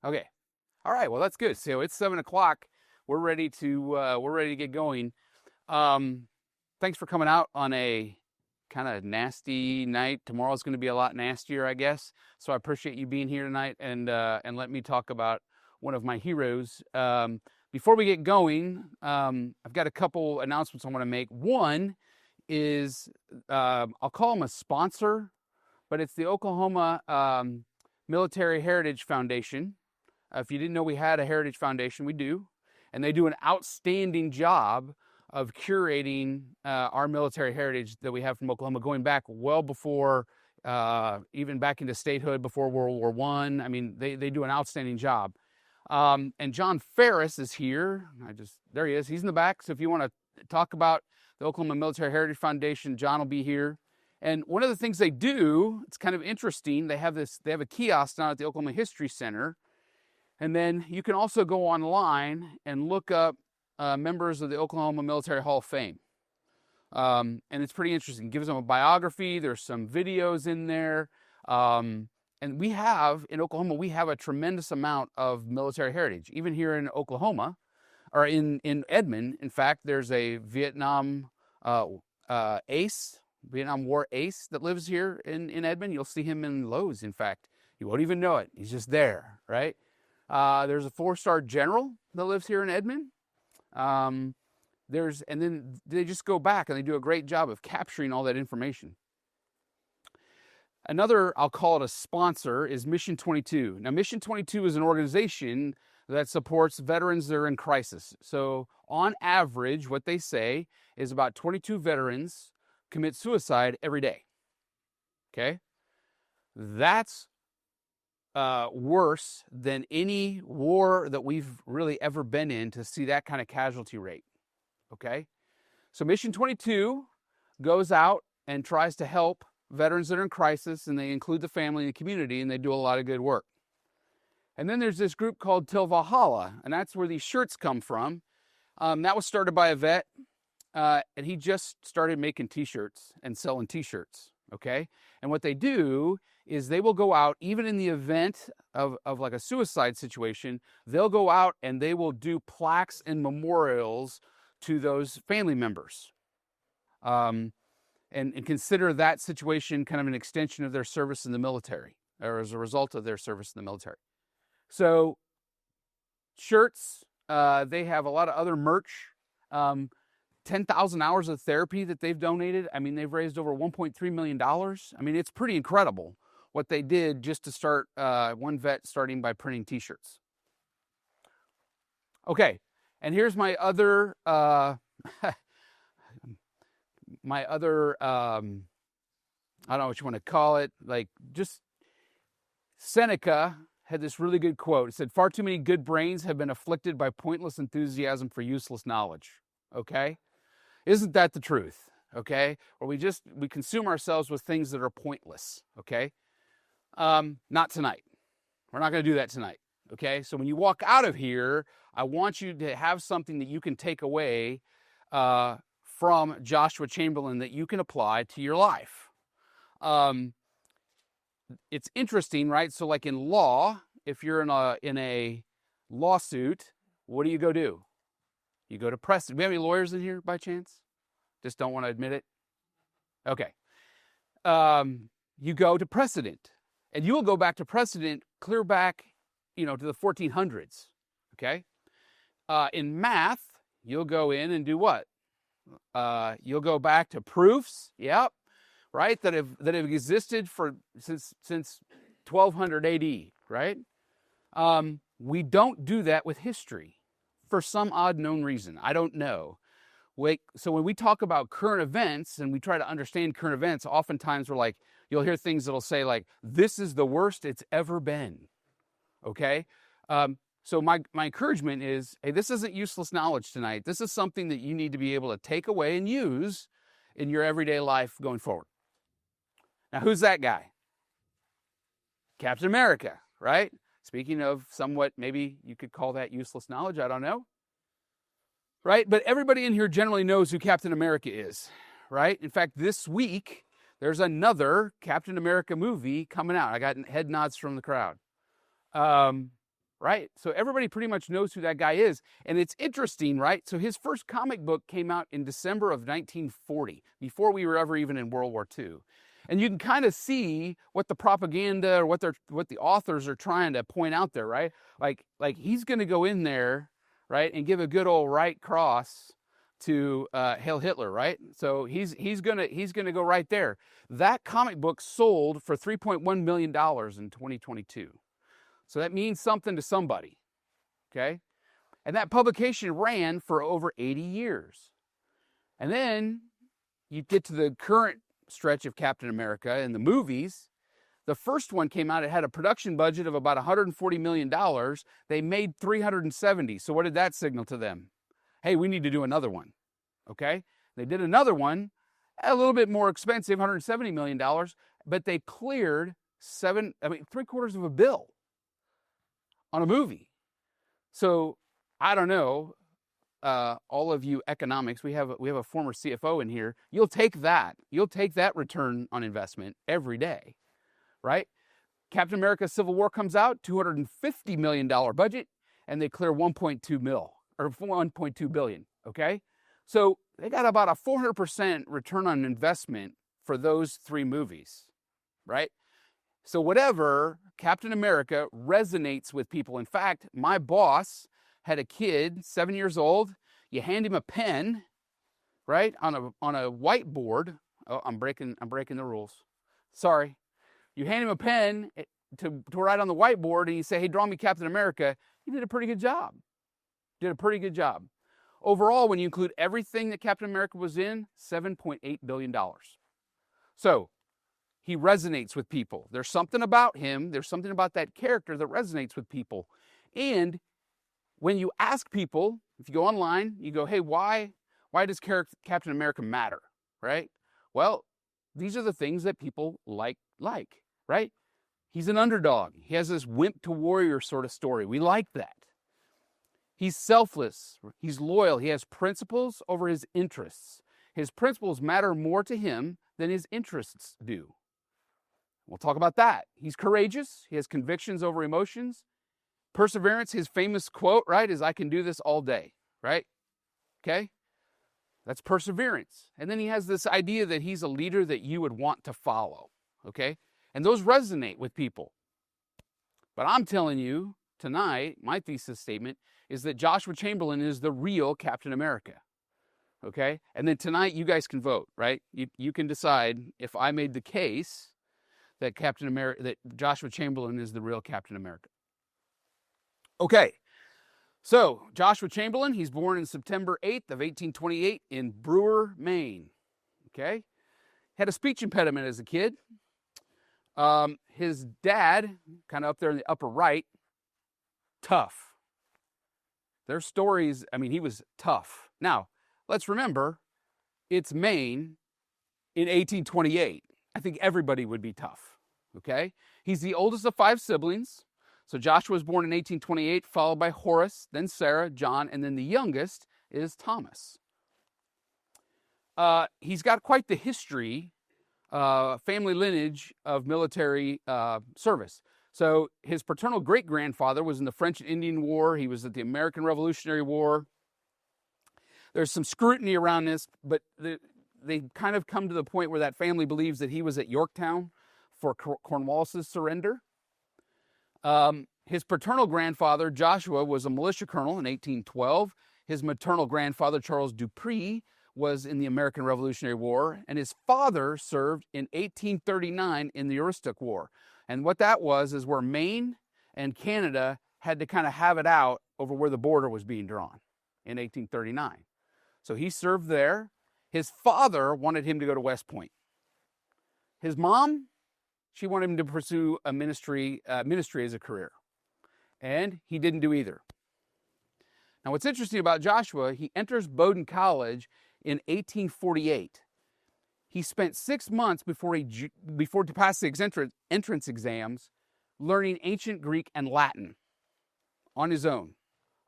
Okay. All right. Well, that's good. So it's 7 o'clock. We're ready to get going. Um, Thanks for coming out on a kind of nasty night. Tomorrow's going to be a lot nastier, I guess. So I appreciate you being here tonight and let me talk about one of my heroes. Before we get going, I've got a couple announcements I want to make. One is I'll call him a sponsor, but it's the Oklahoma Military Heritage Foundation. If you didn't know we had a Heritage Foundation, we do. And they do an outstanding job of curating our military heritage that we have from Oklahoma, going back well before, even back into statehood, before World War I. I mean, they do an outstanding job. And John Ferris is here. There he is. He's in the back. So if you want to talk about the Oklahoma Military Heritage Foundation, John will be here. And one of the things they do, it's kind of interesting. They have a kiosk down at the Oklahoma History Center. And then you can also go online and look up members of the Oklahoma Military Hall of Fame. And it's pretty interesting. It gives them a biography. There's some videos in there. And in Oklahoma, we have a tremendous amount of military heritage. Even here in Oklahoma, or in Edmond, in fact, there's a Vietnam Vietnam War ace that lives here in Edmond. You'll see him in Lowe's, in fact. You won't even know it. He's just there, right? There's a 4-star general that lives here in Edmond. And then they just go back and they do a great job of capturing all that information. Another, I'll call it a sponsor, is Mission 22. Now, Mission 22 is an organization that supports veterans that are in crisis. So on average, what they say is about 22 veterans commit suicide every day. Okay? That's worse than any war that we've really ever been in to see that kind of casualty rate. Okay? So Mission 22 goes out and tries to help veterans that are in crisis, and they include the family and the community, and they do a lot of good work. And then there's this group called Till Valhalla, and that's where these shirts come from. That was started by a vet, and he just started making t-shirts and selling t-shirts, okay? And what they do is they will go out, even in the event of like a suicide situation, they'll go out and they will do plaques and memorials to those family members. And consider that situation kind of an extension of their service in the military, or as a result of their service in the military. So shirts, they have a lot of other merch, 10,000 hours of therapy that they've donated. I mean, they've raised over $1.3 million. I mean, it's pretty incredible what they did just to start, one vet starting by printing t-shirts. Okay, and here's my other, I don't know what you want to call it, like, just Seneca had this really good quote. It said, "Far too many good brains have been afflicted by pointless enthusiasm for useless knowledge." Okay? Isn't that the truth? Okay? Or we consume ourselves with things that are pointless. Okay? Not tonight. We're not going to do that tonight. Okay? So when you walk out of here, I want you to have something that you can take away from Joshua Chamberlain that you can apply to your life. It's interesting, right? So like in law, if you're in a lawsuit, what do you go do? You go to precedent. Do we have any lawyers in here by chance? Just don't want to admit it? Okay. You go to precedent. And you will go back to precedent clear back, to the 1400s. Okay? In math, you'll go in and do what? You'll go back to proofs. Yep. Right? That have existed since 1200 AD, right? We don't do that with history for some odd known reason. I don't know. So when we talk about current events and we try to understand current events, oftentimes you'll hear things that'll say like, this is the worst it's ever been. Okay? So my encouragement is, hey, this isn't useless knowledge tonight. This is something that you need to be able to take away and use in your everyday life going forward. Now, who's that guy? Captain America, right? Speaking of somewhat, maybe you could call that useless knowledge. I don't know. Right? But everybody in here generally knows who Captain America is, right? In fact, this week, there's another Captain America movie coming out. I got head nods from the crowd. right? So everybody pretty much knows who that guy is. And it's interesting, right? So his first comic book came out in December of 1940, before we were ever even in World War II. And you can kind of see what the propaganda or what the authors are trying to point out there, right? Like he's going to go in there, right, and give a good old right cross to Hail Hitler, right? So he's gonna go right there. That comic book sold for $3.1 million in 2022. So that means something to somebody, okay? And that publication ran for over 80 years. And then you get to the current stretch of Captain America in the movies. The first one came out, it had a production budget of about $140 million. They made 370. So what did that signal to them? Hey, we need to do another one, okay? They did another one, a little bit more expensive, $170 million, but they cleared $7.75 million on a movie. So I don't know, all of you economics, we have a former CFO in here. You'll take that return on investment every day, right? Captain America Civil War comes out, $250 million budget, and they clear 1.2 billion, okay? So they got about a 400% return on investment for those three movies, right? So whatever, Captain America resonates with people. In fact, my boss had a kid, 7 years old. You hand him a pen, right, on a whiteboard. Oh, I'm breaking the rules. Sorry. You hand him a pen to write on the whiteboard, and you say, hey, draw me Captain America. He did a pretty good job. Overall, when you include everything that Captain America was in, $7.8 billion. So he resonates with people. There's something about him, there's something about that character that resonates with people. And when you ask people, if you go online, you go, hey, why does Captain America matter, right? Well, these are the things that people like, right? He's an underdog. He has this wimp to warrior sort of story. We like that. He's selfless. He's loyal. He has principles over his interests. His principles matter more to him than his interests do. We'll talk about that. He's courageous. He has convictions over emotions. Perseverance, his famous quote, right, is I can do this all day, right? Okay? That's perseverance. And then he has this idea that he's a leader that you would want to follow, okay? And those resonate with people. But I'm telling you tonight, my thesis statement is that Joshua Chamberlain is the real Captain America, okay? And then tonight you guys can vote, right? You can decide if I made the case that that Joshua Chamberlain is the real Captain America. Okay, so Joshua Chamberlain, he's born in September 8th of 1828 in Brewer, Maine, okay? Had a speech impediment as a kid. His dad, kind of up there in the upper right, tough. Their stories, I mean, he was tough. Now, let's remember, it's Maine in 1828. I think everybody would be tough, okay? He's the oldest of 5 siblings. So Joshua was born in 1828, followed by Horace, then Sarah, John, and then the youngest is Thomas. He's got quite the history, family lineage of military service. So his paternal great-grandfather was in the French and Indian War. He was at the American Revolutionary War. There's some scrutiny around this, but they kind of come to the point where that family believes that he was at Yorktown for Cornwallis' surrender. His paternal grandfather, Joshua, was a militia colonel in 1812. His maternal grandfather, Charles Dupree, was in the American Revolutionary War, and his father served in 1839 in the Aroostook War. And what that was is where Maine and Canada had to kind of have it out over where the border was being drawn in 1839. So he served there. His father wanted him to go to West Point. His mom, she wanted him to pursue a ministry as a career. And he didn't do either. Now, what's interesting about Joshua, he enters Bowdoin College in 1848. He spent 6 months before to pass the entrance exams learning ancient Greek and Latin on his own.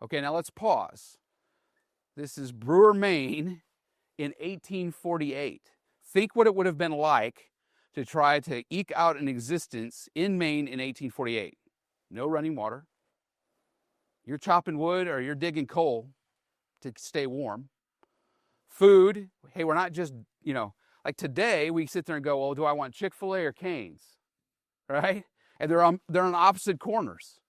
Okay, now let's pause. This is Brewer, Maine in 1848. Think what it would have been like to try to eke out an existence in Maine in 1848. No running water, You're chopping wood or you're digging coal to stay warm. Food, hey, we're not just, like today we sit there and go, well, do I want Chick-fil-A or Cane's? Right? And they're on opposite corners.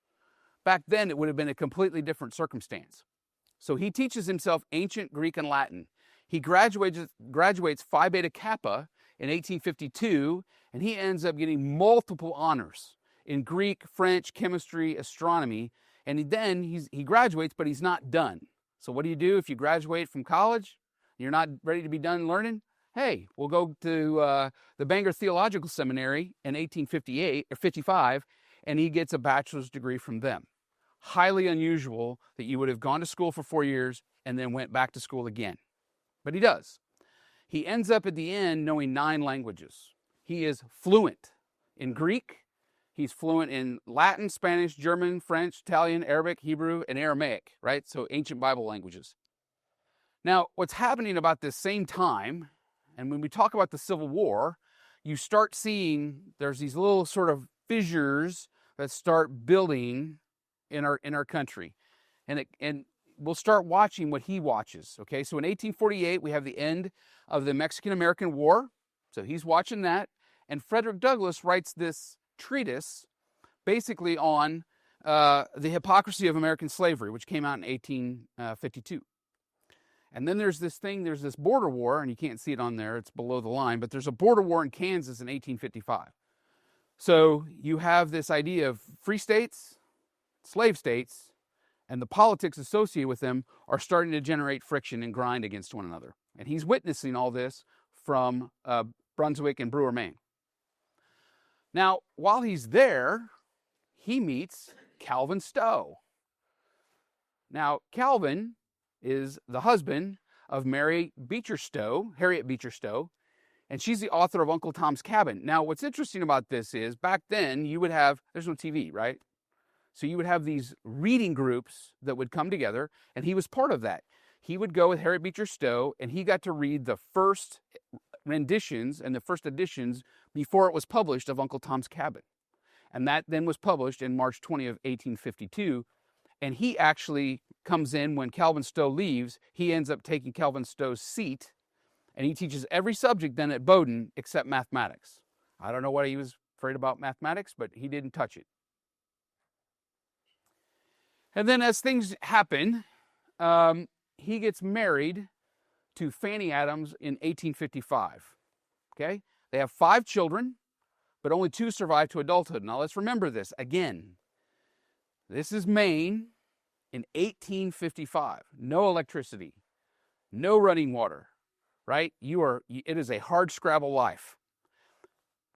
Back then, it would have been a completely different circumstance. So he teaches himself ancient Greek and Latin. He graduates Phi Beta Kappa in 1852, and he ends up getting multiple honors in Greek, French, chemistry, astronomy. And then he graduates, but he's not done. So what do you do if you graduate from college? You're not ready to be done learning? Hey, we'll go to the Bangor Theological Seminary in 1858 or 55, and he gets a bachelor's degree from them. Highly unusual that you would have gone to school for 4 years and then went back to school again. But he does. He ends up at the end knowing 9 languages. He is fluent in Greek. He's fluent in Latin, Spanish, German, French, Italian, Arabic, Hebrew, and Aramaic, right? So ancient Bible languages. Now, what's happening about this same time, and when we talk about the Civil War, you start seeing there's these little sort of fissures that start building in our country. And we'll start watching what he watches, okay? So in 1848, we have the end of the Mexican-American War. So he's watching that. And Frederick Douglass writes this treatise basically on the hypocrisy of American slavery, which came out in 1852. And then there's this border war, and you can't see it on there, it's below the line, but there's a border war in Kansas in 1855. So you have this idea of free states, slave states, and the politics associated with them are starting to generate friction and grind against one another. And he's witnessing all this from Brunswick and Brewer, Maine. Now, while he's there, he meets Calvin Stowe. Now, Calvin is the husband of Harriet Beecher Stowe, and she's the author of Uncle Tom's Cabin. Now, what's interesting about this is back then there's no TV, right? So you would have these reading groups that would come together, and he was part of that. He would go with Harriet Beecher Stowe, and he got to read the first renditions and the first editions before it was published of Uncle Tom's Cabin. And that then was published in March 20 of 1852. And he actually comes in when Calvin Stowe leaves. He ends up taking Calvin Stowe's seat, and he teaches every subject then at Bowdoin except mathematics. I don't know why he was afraid about mathematics, but he didn't touch it. And then as things happen, he gets married to Fanny Adams in 1855. Okay? They have 5 children, but only 2 survive to adulthood. Now let's remember this again. This is Maine in 1855. No electricity, no running water, right? It is a hard scrabble life.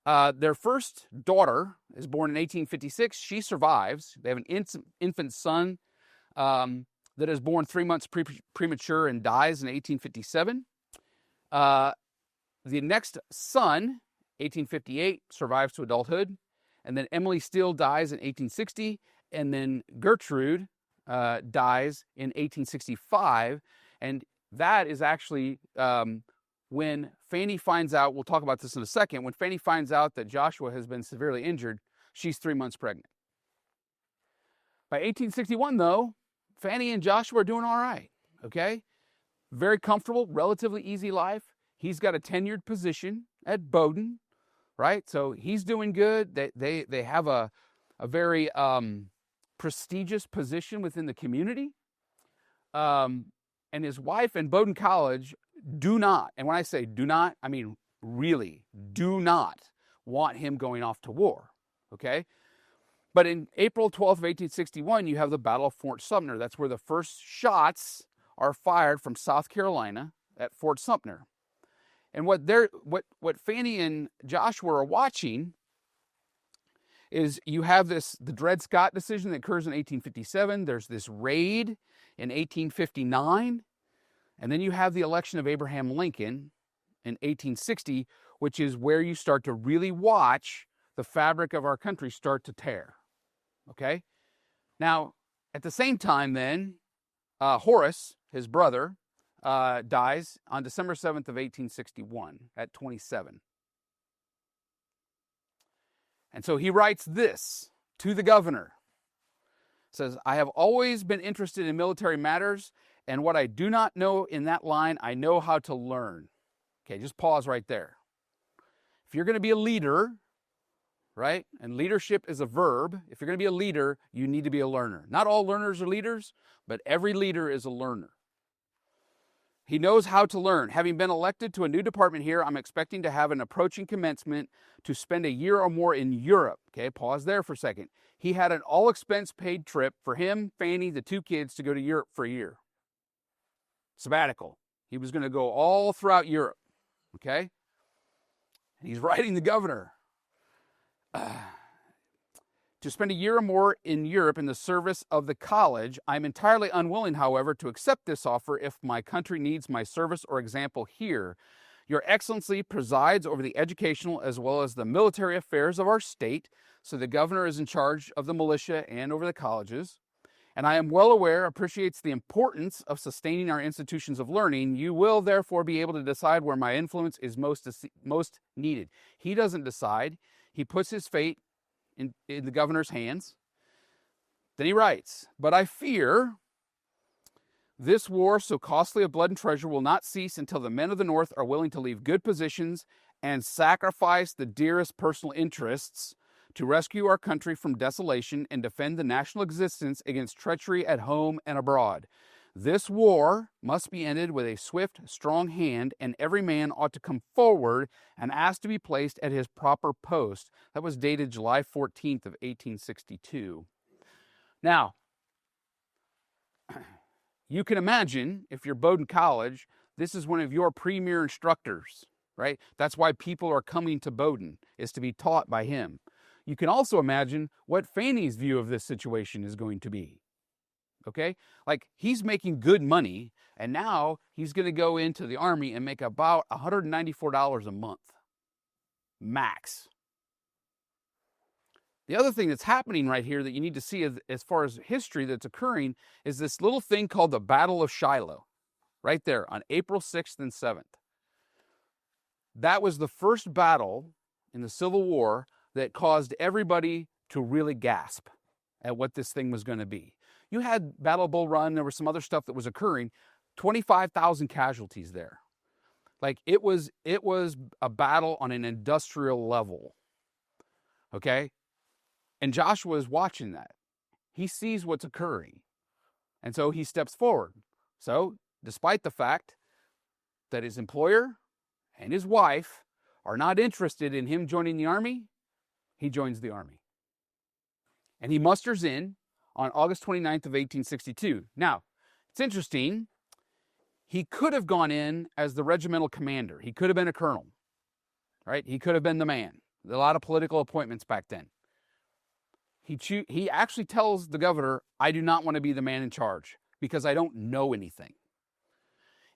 Their first daughter is born in 1856. She survives. They have an infant son that is born 3 months premature and dies in 1857. The next son, 1858, survives to adulthood. And then Emily Steele dies in 1860. And then Gertrude dies in 1865. And that is actually when Fanny finds out, we'll talk about this in a second, when Fanny finds out that Joshua has been severely injured, she's 3 months pregnant. By 1861, though, Fanny and Joshua are doing all right, okay? Very comfortable, relatively easy life. He's got a tenured position at Bowdoin, right? So he's doing good. They have a very prestigious position within the community. And his wife and Bowdoin College do not, and when I say do not, I mean really do not want him going off to war, okay? But in April 12th of 1861, you have the Battle of Fort Sumter. That's where the first shots are fired from South Carolina at Fort Sumter. And what Fanny and Joshua are watching is you have the Dred Scott decision that occurs in 1857. There's this raid in 1859. And then you have the election of Abraham Lincoln in 1860, which is where you start to really watch the fabric of our country start to tear. Okay? Now, at the same time then, Horace, his brother, dies on December 7th of 1861 at 27. And so he writes this to the governor. says, I have always been interested in military matters, and what I do not know in that line, I know how to learn. Okay, just pause right there. If you're going to be a leader, right, and leadership is a verb, if you're going to be a leader, you need to be a learner. Not all learners are leaders, but every leader is a learner. He knows how to learn. Having been elected to a new department here, I'm expecting to have an approaching commencement to spend a year or more in Europe. Okay, pause there for a second. He had an all-expense-paid trip for him, Fanny, the 2 kids to go to Europe for a year. Sabbatical. He was going to go all throughout Europe. Okay? And he's writing the governor. To spend a year or more in Europe in the service of the college. I'm entirely unwilling, however, to accept this offer if my country needs my service or example here. Your Excellency presides over the educational as well as the military affairs of our state, so the governor is in charge of the militia and over the colleges. And I am well aware, appreciates the importance of sustaining our institutions of learning. You will therefore be able to decide where my influence is most needed. He doesn't decide. He puts his fate in the governor's hands. Then he writes, but I fear this war, so costly of blood and treasure, will not cease until the men of the North are willing to leave good positions and sacrifice the dearest personal interests to rescue our country from desolation and defend the national existence against treachery at home and abroad. This war must be ended with a swift, strong hand, and every man ought to come forward and ask to be placed at his proper post. That was dated July 14th of 1862. Now, you can imagine, if you're Bowdoin College, this is one of your premier instructors, right? That's why people are coming to Bowdoin, is to be taught by him. You can also imagine what Fanny's view of this situation is going to be. Okay? Like, he's making good money, and now he's going to go into the Army and make about $194 a month. Max. The other thing that's happening right here that you need to see as far as history that's occurring is this little thing called the Battle of Shiloh, right there on April 6th and 7th. That was the first battle in the Civil War that caused everybody to really gasp at what this thing was going to be. You had Battle of Bull Run, there was some other stuff that was occurring, 25,000 casualties there. Like, it was a battle on an industrial level. Okay? And Joshua is watching that. He sees what's occurring. And so he steps forward. So, despite the fact that his employer and his wife are not interested in him joining the Army, he joins the Army. And he musters in on August 29th of 1862. Now, it's interesting. He could have gone in as the regimental commander. He could have been a colonel, right? He could have been the man. There are a lot of political appointments back then. He actually tells the governor, I do not want to be the man in charge because I don't know anything.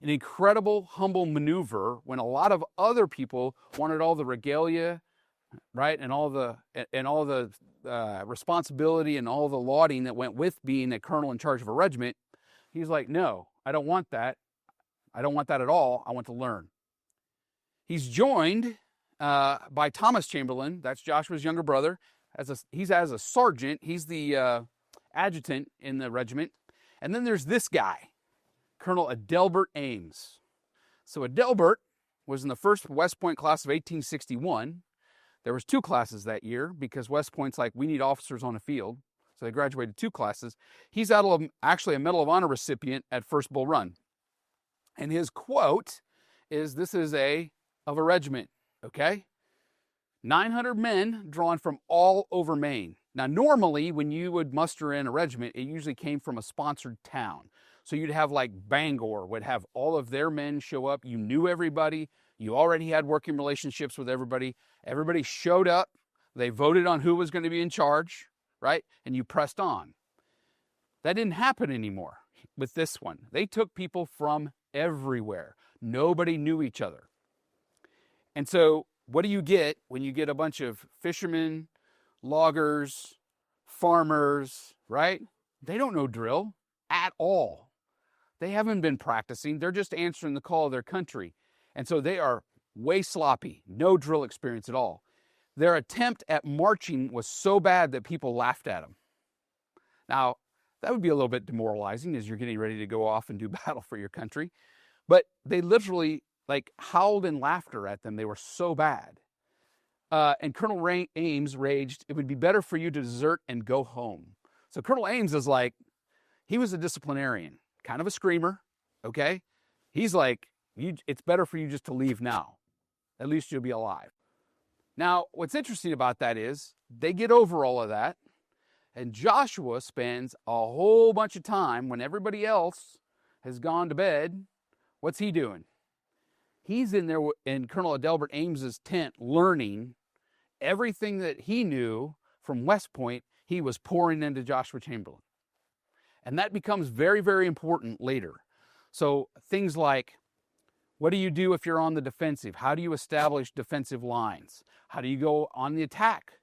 An incredible, humble maneuver when a lot of other people wanted all the regalia, right, and all the responsibility and all the lauding that went with being a colonel in charge of a regiment. He's like, no, I don't want that. I don't want that at all. I want to learn. He's joined by Thomas Chamberlain. That's Joshua's younger brother. He's as a sergeant. He's the adjutant in the regiment. And then there's this guy, Colonel Adelbert Ames. So Adelbert was in the first West Point class of 1861. There was 2 classes that year because West Point's like, we need officers on the field. So they graduated 2 classes. He's actually a Medal of Honor recipient at First Bull Run. And his quote is, this is of a regiment, okay? 900 men drawn from all over Maine. Now, normally when you would muster in a regiment, it usually came from a sponsored town. So you'd have like Bangor would have all of their men show up. You knew everybody. You already had working relationships with everybody. Everybody showed up. They voted on who was going to be in charge, right? And you pressed on. That didn't happen anymore with this one. They took people from everywhere. Nobody knew each other. And so what do you get when you get a bunch of fishermen, loggers, farmers, right? They don't know drill at all. They haven't been practicing. They're just answering the call of their country. And so they are way sloppy, no drill experience at all. Their attempt at marching was so bad that people laughed at them. Now, That would be a little bit demoralizing as you're getting ready to go off and do battle for your country. But they literally like howled in laughter at them. They were so bad. And Colonel Ames raged, "It would be better for you to desert and go home." So Colonel Ames is like, he was a disciplinarian, kind of a screamer, okay? He's like, it's better for you just to leave now. At least you'll be alive. Now, what's interesting about that is they get over all of that, and Joshua spends a whole bunch of time when everybody else has gone to bed. What's he doing? He's in there in Colonel Adelbert Ames's tent learning everything that he knew from West Point. He was pouring into Joshua Chamberlain. And that becomes very, very important later. So things like, what do you do if you're on the defensive? How do you establish defensive lines? How do you go on the attack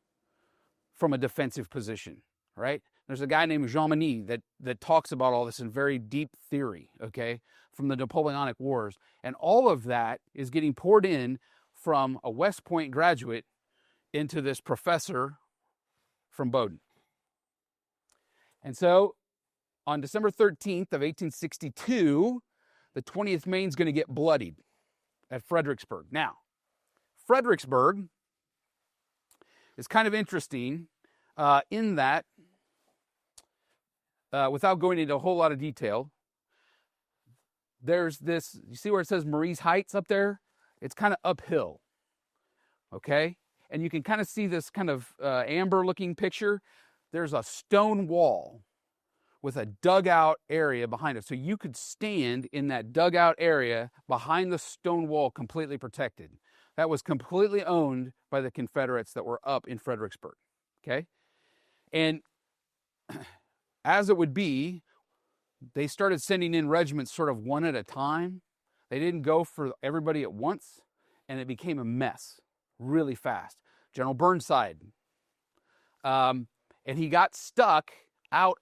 from a defensive position, right? There's a guy named Jean Monnet that talks about all this in very deep theory, okay, from the Napoleonic Wars. And all of that is getting poured in from a West Point graduate into this professor from Bowdoin. And so on December 13th of 1862, the 20th Maine's going to get bloodied at Fredericksburg. Now, Fredericksburg is kind of interesting in that, without going into a whole lot of detail, there's this, you see where it says Marie's Heights up there? It's kind of uphill, okay? And you can kind of see this kind of amber-looking picture. There's a stone wall with a dugout area behind it. So you could stand in that dugout area behind the stone wall completely protected. That was completely owned by the Confederates that were up in Fredericksburg, okay? And as it would be, they started sending in regiments sort of one at a time. They didn't go for everybody at once, and it became a mess really fast. General Burnside, and he got stuck out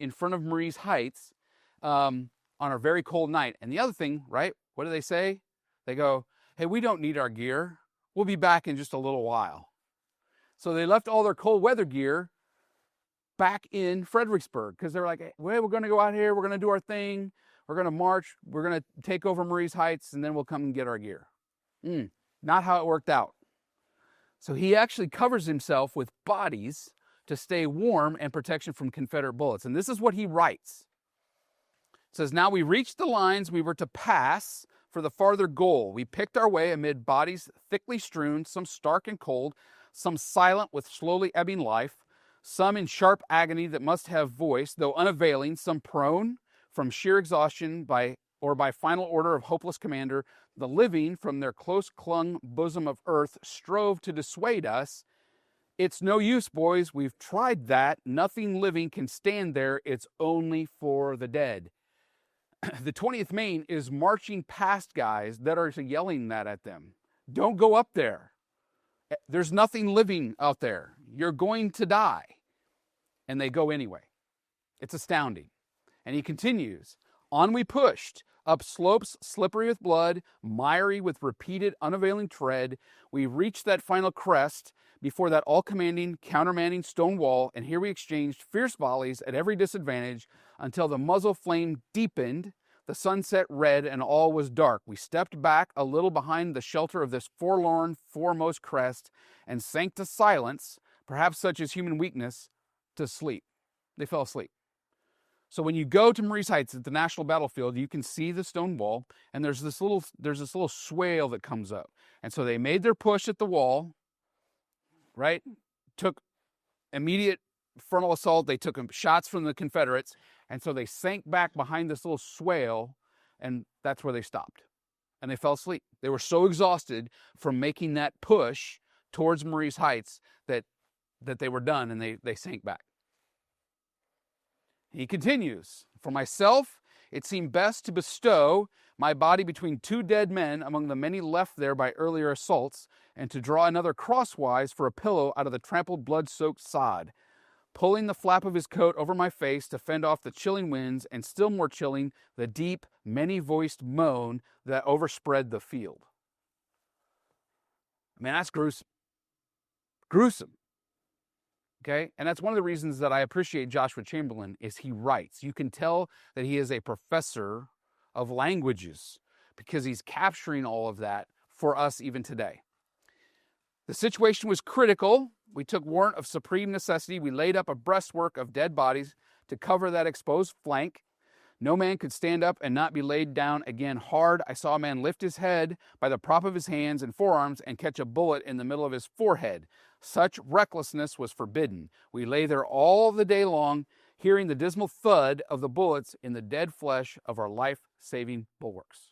in front of Marie's Heights on a very cold night. And the other thing, right, what do they say? They go, "Hey, we don't need our gear. We'll be back in just a little while." So they left all their cold weather gear back in Fredericksburg because they're like, "Hey, we're going to go out here. We're going to do our thing. We're going to march. We're going to take over Marie's Heights, and then we'll come and get our gear." Not how it worked out. So he actually covers himself with bodies to stay warm and protection from Confederate bullets. And this is what he writes. It says, "Now we reached the lines we were to pass for the farther goal. We picked our way amid bodies thickly strewn, some stark and cold, some silent with slowly ebbing life, some in sharp agony that must have voice, though unavailing, some prone from sheer exhaustion by final order of hopeless commander. The living, from their close-clung bosom of earth, strove to dissuade us. It's no use, boys. We've tried that. Nothing living can stand there. It's only for the dead." The 20th Maine is marching past guys that are yelling that at them. Don't go up there. There's nothing living out there. You're going to die. And they go anyway. It's astounding. And he continues, "On we pushed, up slopes slippery with blood, miry with repeated unavailing tread. We reached that final crest before that all-commanding, countermanding stone wall, and here we exchanged fierce volleys at every disadvantage until the muzzle flame deepened, the sunset red, and all was dark. We stepped back a little behind the shelter of this forlorn foremost crest and sank to silence, perhaps such as human weakness, to sleep." They fell asleep. So when you go to Marie's Heights at the National Battlefield, you can see the stone wall, and there's this little swale that comes up. And so they made their push at the wall, right? Took immediate frontal assault. They took shots from the Confederates, and so they sank back behind this little swale, and that's where they stopped. And they fell asleep. They were so exhausted from making that push towards Marie's Heights that they were done, and they sank back. He continues, "For myself, it seemed best to bestow my body between two dead men among the many left there by earlier assaults, and to draw another crosswise for a pillow out of the trampled blood-soaked sod, pulling the flap of his coat over my face to fend off the chilling winds, and still more chilling, the deep, many-voiced moan that overspread the field." I mean, that's gruesome. Gruesome. Okay, and that's one of the reasons that I appreciate Joshua Chamberlain is he writes. You can tell that he is a professor of languages because he's capturing all of that for us even today. The situation was critical. We took warrant of supreme necessity. We laid up a breastwork of dead bodies to cover that exposed flank. No man could stand up and not be laid down again hard. I saw a man lift his head by the prop of his hands and forearms and catch a bullet in the middle of his forehead. Such recklessness was forbidden. We lay there all the day long, hearing the dismal thud of the bullets in the dead flesh of our life-saving bulwarks.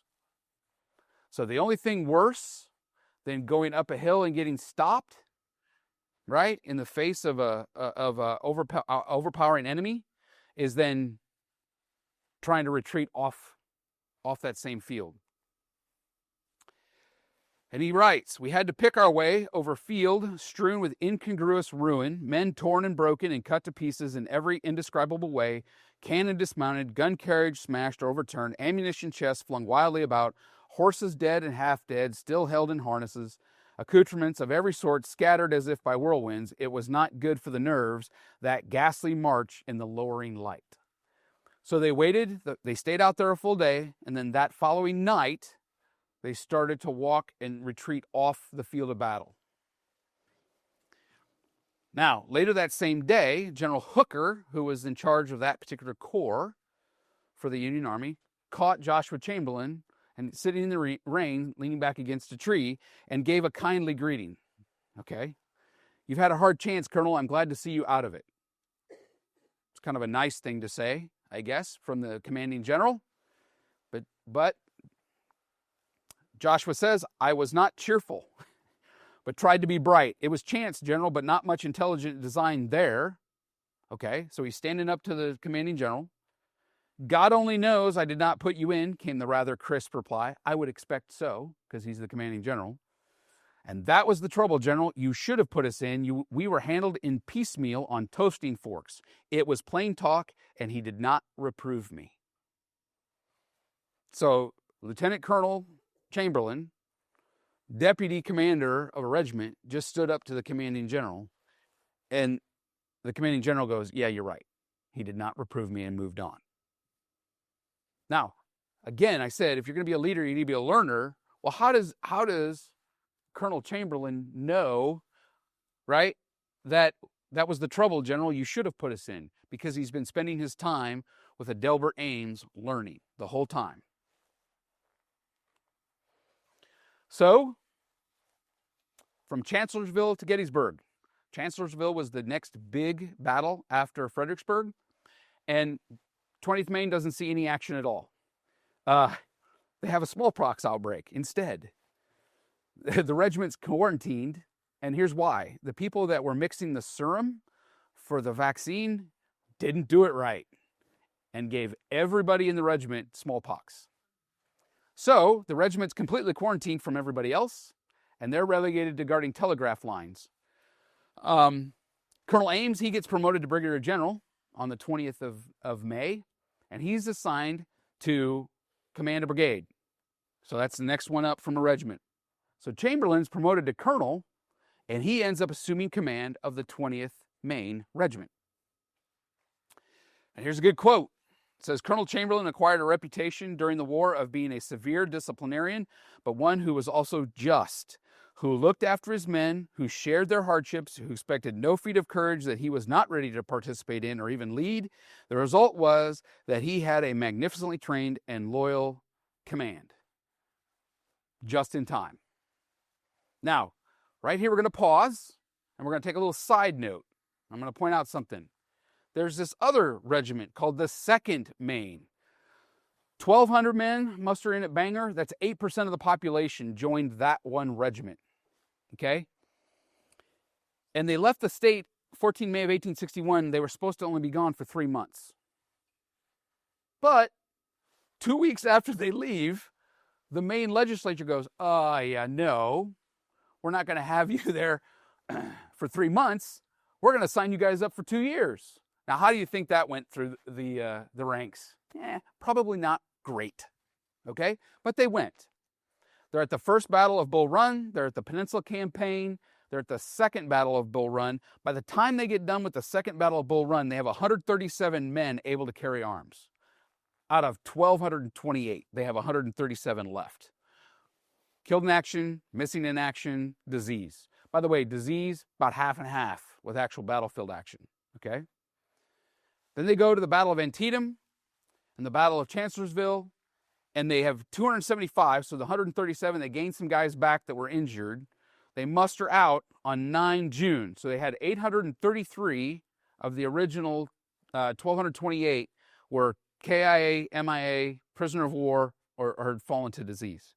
So the only thing worse than going up a hill and getting stopped, right, in the face of a overpowering enemy, is then trying to retreat off that same field. And he writes, we had to pick our way over field strewn with incongruous ruin, men torn and broken and cut to pieces in every indescribable way, cannon dismounted, gun carriage smashed or overturned, ammunition chests flung wildly about, horses dead and half dead, still held in harnesses, accoutrements of every sort scattered as if by whirlwinds. It was not good for the nerves, that ghastly march in the lowering light. So they waited, they stayed out there a full day, and then that following night, they started to walk and retreat off the field of battle. Now, later that same day, General Hooker, who was in charge of that particular corps for the Union Army, caught Joshua Chamberlain and sitting in the rain, leaning back against a tree, and gave a kindly greeting. Okay? You've had a hard chance, Colonel. I'm glad to see you out of it. It's kind of a nice thing to say, I guess, from the commanding general. But Joshua says, I was not cheerful, but tried to be bright. It was chance, General, but not much intelligent design there. Okay, so he's standing up to the commanding general. God only knows I did not put you in, came the rather crisp reply. I would expect so, because he's the commanding general. And that was the trouble, General. You should have put us in. We were handled in piecemeal on toasting forks. It was plain talk, and he did not reprove me. So, Lieutenant Colonel Chamberlain, deputy commander of a regiment, just stood up to the commanding general, and the commanding general goes, yeah, you're right. He did not reprove me, and moved on. Now, again, I said, if you're going to be a leader, you need to be a learner. Well, how does Colonel Chamberlain know, right, that was the trouble, General? You should have put us in, because he's been spending his time with Adelbert Ames learning the whole time. So, from Chancellorsville to Gettysburg. Chancellorsville was the next big battle after Fredericksburg, and 20th Maine doesn't see any action at all. They have a smallpox outbreak instead. The regiment's quarantined, and here's why. The people that were mixing the serum for the vaccine didn't do it right and gave everybody in the regiment smallpox. So the regiment's completely quarantined from everybody else, and they're relegated to guarding telegraph lines. Colonel Ames, he gets promoted to brigadier general on the 20th of May, and he's assigned to command a brigade. So that's the next one up from a regiment. So Chamberlain's promoted to colonel, and he ends up assuming command of the 20th Maine Regiment. And here's a good quote. It says, Colonel Chamberlain acquired a reputation during the war of being a severe disciplinarian, but one who was also just, who looked after his men, who shared their hardships, who expected no feat of courage that he was not ready to participate in or even lead. The result was that he had a magnificently trained and loyal command. Just in time. Now, right here we're going to pause, and we're going to take a little side note. I'm going to point out something. There's this other regiment called the 2nd Maine. 1,200 men muster in at Bangor. That's 8% of the population joined that one regiment. Okay? And they left the state 14 May of 1861. They were supposed to only be gone for 3 months. But 2 weeks after they leave, the Maine legislature goes, no, we're not going to have you there for 3 months. We're going to sign you guys up for 2 years. Now, how do you think that went through the ranks? Probably not great, okay? But they went. They're at the First Battle of Bull Run. They're at the Peninsula Campaign. They're at the second Battle of Bull Run. By the time they get done with the second Battle of Bull Run, they have 137 men able to carry arms. Out of 1,228, they have 137 left. Killed in action, missing in action, disease. By the way, disease, about half and half with actual battlefield action, okay? Then they go to the Battle of Antietam and the Battle of Chancellorsville, and they have 275, so the 137, they gained some guys back that were injured. They muster out on 9 June, so they had 833 of the original 1,228 were KIA, MIA, prisoner of war, or had fallen to disease.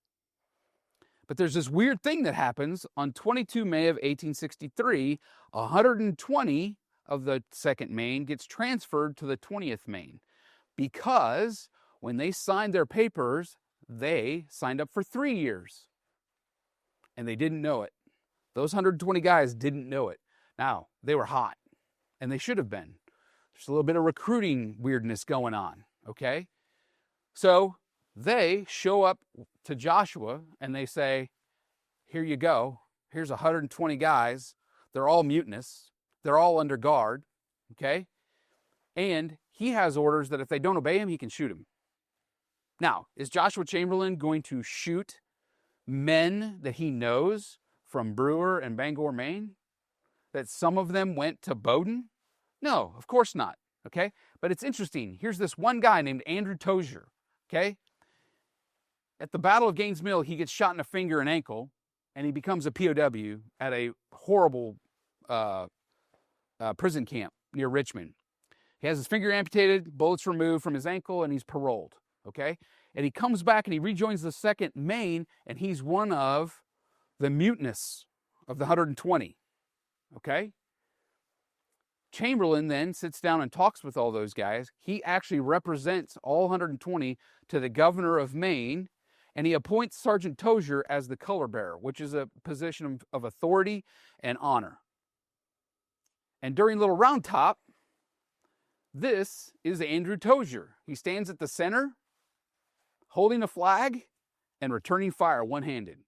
But there's this weird thing that happens on 22 May of 1863, 120 of the 2nd Maine gets transferred to the 20th Maine because when they signed their papers, they signed up for 3 years. And they didn't know it. Those 120 guys didn't know it. Now, they were hot, and they should have been. There's a little bit of recruiting weirdness going on, okay? So they show up to Joshua, and they say, here you go. Here's 120 guys. They're all mutinous. They're all under guard, okay? And he has orders that if they don't obey him, he can shoot them. Now, is Joshua Chamberlain going to shoot men that he knows from Brewer and Bangor, Maine? That some of them went to Bowdoin? No, of course not, okay? But it's interesting. Here's this one guy named Andrew Tozier, okay? At the Battle of Gaines Mill, he gets shot in the finger and ankle, and he becomes a POW at a horrible prison camp near Richmond. He has his finger amputated, bullets removed from his ankle, and he's paroled, okay? And he comes back and he rejoins the 2nd Maine, and he's one of the mutinous of the 120, okay? Chamberlain then sits down and talks with all those guys. He actually represents all 120 to the governor of Maine, and he appoints Sergeant Tozier as the color bearer, which is a position of authority and honor. And during Little Round Top, this is Andrew Tozier. He stands at the center, holding a flag and returning fire one-handed,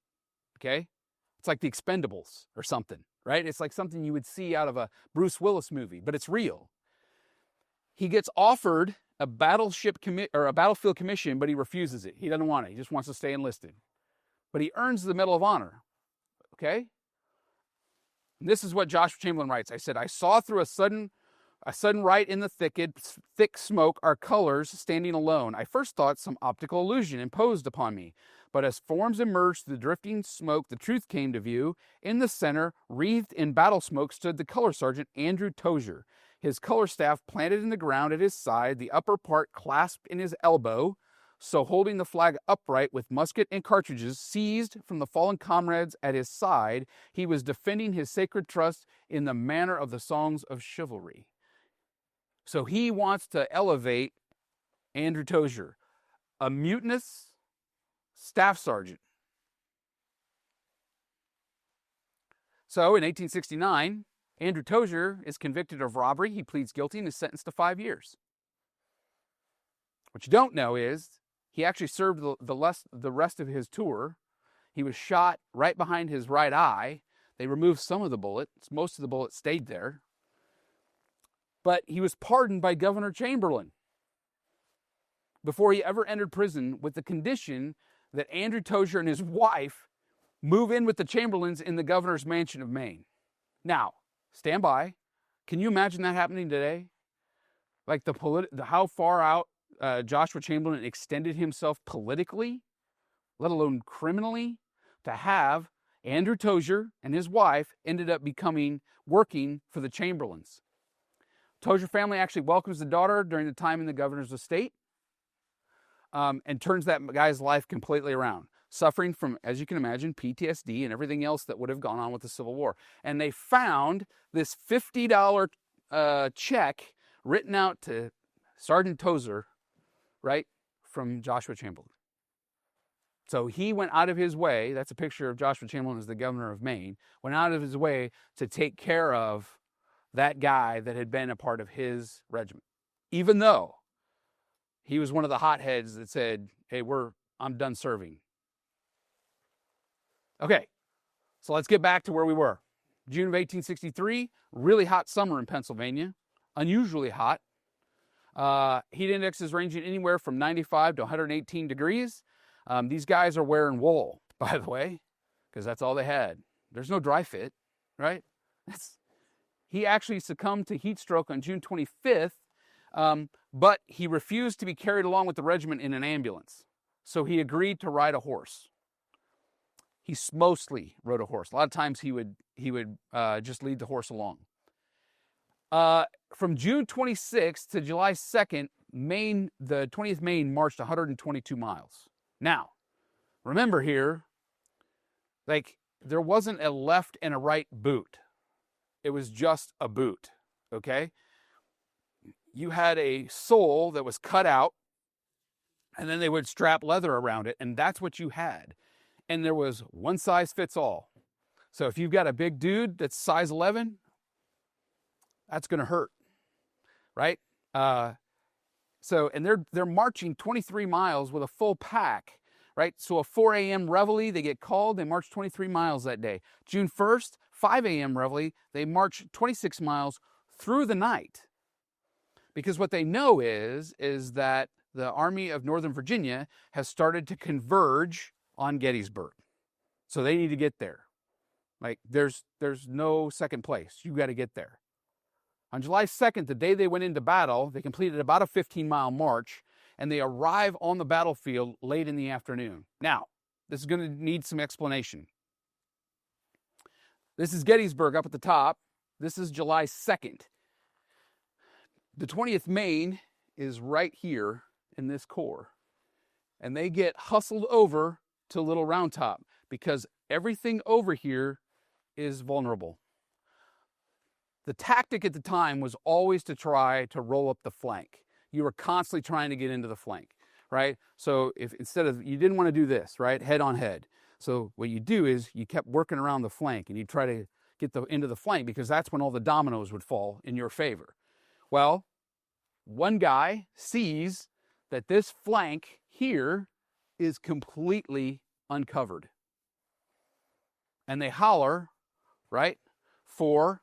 okay? It's like the Expendables or something, right? It's like something you would see out of a Bruce Willis movie, but it's real. He gets offered a battlefield commission, but he refuses it. He doesn't want it. He just wants to stay enlisted. But he earns the Medal of Honor, okay? And this is what Joshua Chamberlain writes. I said, I saw through a sudden right in the thick smoke, our colors standing alone. I first thought some optical illusion imposed upon me. But as forms emerged through the drifting smoke, the truth came to view. In the center, wreathed in battle smoke, stood the color sergeant, Andrew Tozier. His color staff planted in the ground at his side, the upper part clasped in his elbow, so holding the flag upright with musket and cartridges seized from the fallen comrades at his side, he was defending his sacred trust in the manner of the songs of chivalry. So he wants to elevate Andrew Tozier, a mutinous staff sergeant. So in 1869, Andrew Tozier is convicted of robbery. He pleads guilty and is sentenced to 5 years. What you don't know is he actually served the rest of his tour. He was shot right behind his right eye. They removed some of the bullets. Most of the bullets stayed there. But he was pardoned by Governor Chamberlain before he ever entered prison, with the condition that Andrew Tozier and his wife move in with the Chamberlains in the governor's mansion of Maine. Now, stand by. Can you imagine that happening today? Like how far out Joshua Chamberlain extended himself politically, let alone criminally, to have Andrew Tozier and his wife ended up working for the Chamberlains. Tozier family actually welcomes the daughter during the time in the governor's estate, and turns that guy's life completely around, suffering from, as you can imagine, PTSD and everything else that would have gone on with the Civil War. And they found this $50 check written out to Sergeant Tozier, right, from Joshua Chamberlain. So he went out of his way, that's a picture of Joshua Chamberlain as the governor of Maine, went out of his way to take care of that guy that had been a part of his regiment, even though he was one of the hotheads that said, hey, I'm done serving. Okay, so let's get back to where we were. June of 1863, really hot summer in Pennsylvania, unusually hot. Heat indexes ranging anywhere from 95 to 118 degrees. These guys are wearing wool, by the way, because that's all they had. There's no dry fit, right? He actually succumbed to heat stroke on June 25th, but he refused to be carried along with the regiment in an ambulance. So he agreed to ride a horse. He mostly rode a horse. A lot of times he would just lead the horse along. From June 26th to July 2nd, the 20th Maine marched 122 miles. Now, remember here, like, there wasn't a left and a right boot. It was just a boot, okay? You had a sole that was cut out, and then they would strap leather around it, and that's what you had. And there was one size fits all. So if you've got a big dude that's size 11, that's going to hurt, right? And they're marching 23 miles with a full pack, right? So a 4 a.m. reveille, they get called, they march 23 miles that day. June 1st, 5 a.m. reveille, they march 26 miles through the night. Because what they know is that the Army of Northern Virginia has started to converge on Gettysburg. So they need to get there. Like, there's no second place. You got to get there. On July 2nd, the day they went into battle, they completed about a 15-mile march, and they arrive on the battlefield late in the afternoon. Now, this is going to need some explanation. This is Gettysburg up at the top. This is July 2nd. The 20th Maine is right here in this corps, and they get hustled over to Little Round Top because everything over here is vulnerable. The tactic at the time was always to try to roll up the flank. You were constantly trying to get into the flank, right? So if you didn't want to do this, right? Head on head. So what you do is you kept working around the flank and you try to get into the flank because that's when all the dominoes would fall in your favor. Well, one guy sees that this flank here is completely uncovered. And they holler, right, for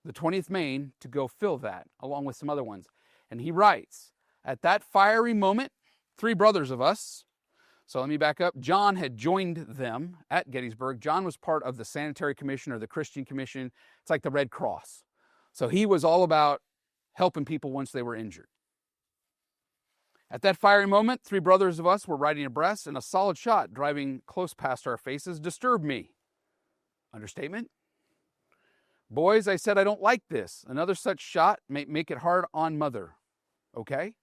the 20th Maine to go fill that, along with some other ones. And he writes, at that fiery moment, 3 brothers of us, so let me back up, John had joined them at Gettysburg. John was part of the Sanitary Commission or the Christian Commission. It's like the Red Cross. So he was all about helping people once they were injured. At that fiery moment, 3 brothers of us were riding abreast, and a solid shot driving close past our faces disturbed me. Understatement? Boys, I said, I don't like this. Another such shot may make it hard on mother. Okay?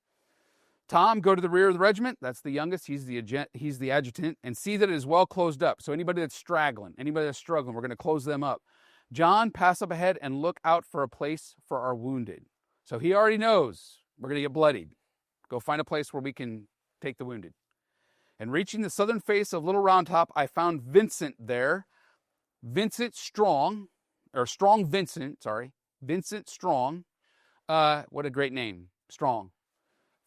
Tom, go to the rear of the regiment. That's the youngest. He's the adjutant. And see that it is well closed up. So anybody that's straggling, anybody that's struggling, we're going to close them up. John, pass up ahead and look out for a place for our wounded. So he already knows we're going to get bloodied. Go find a place where we can take the wounded. And reaching the southern face of Little Round Top, I found Vincent there. Vincent Strong. Vincent Strong. What a great name. Strong.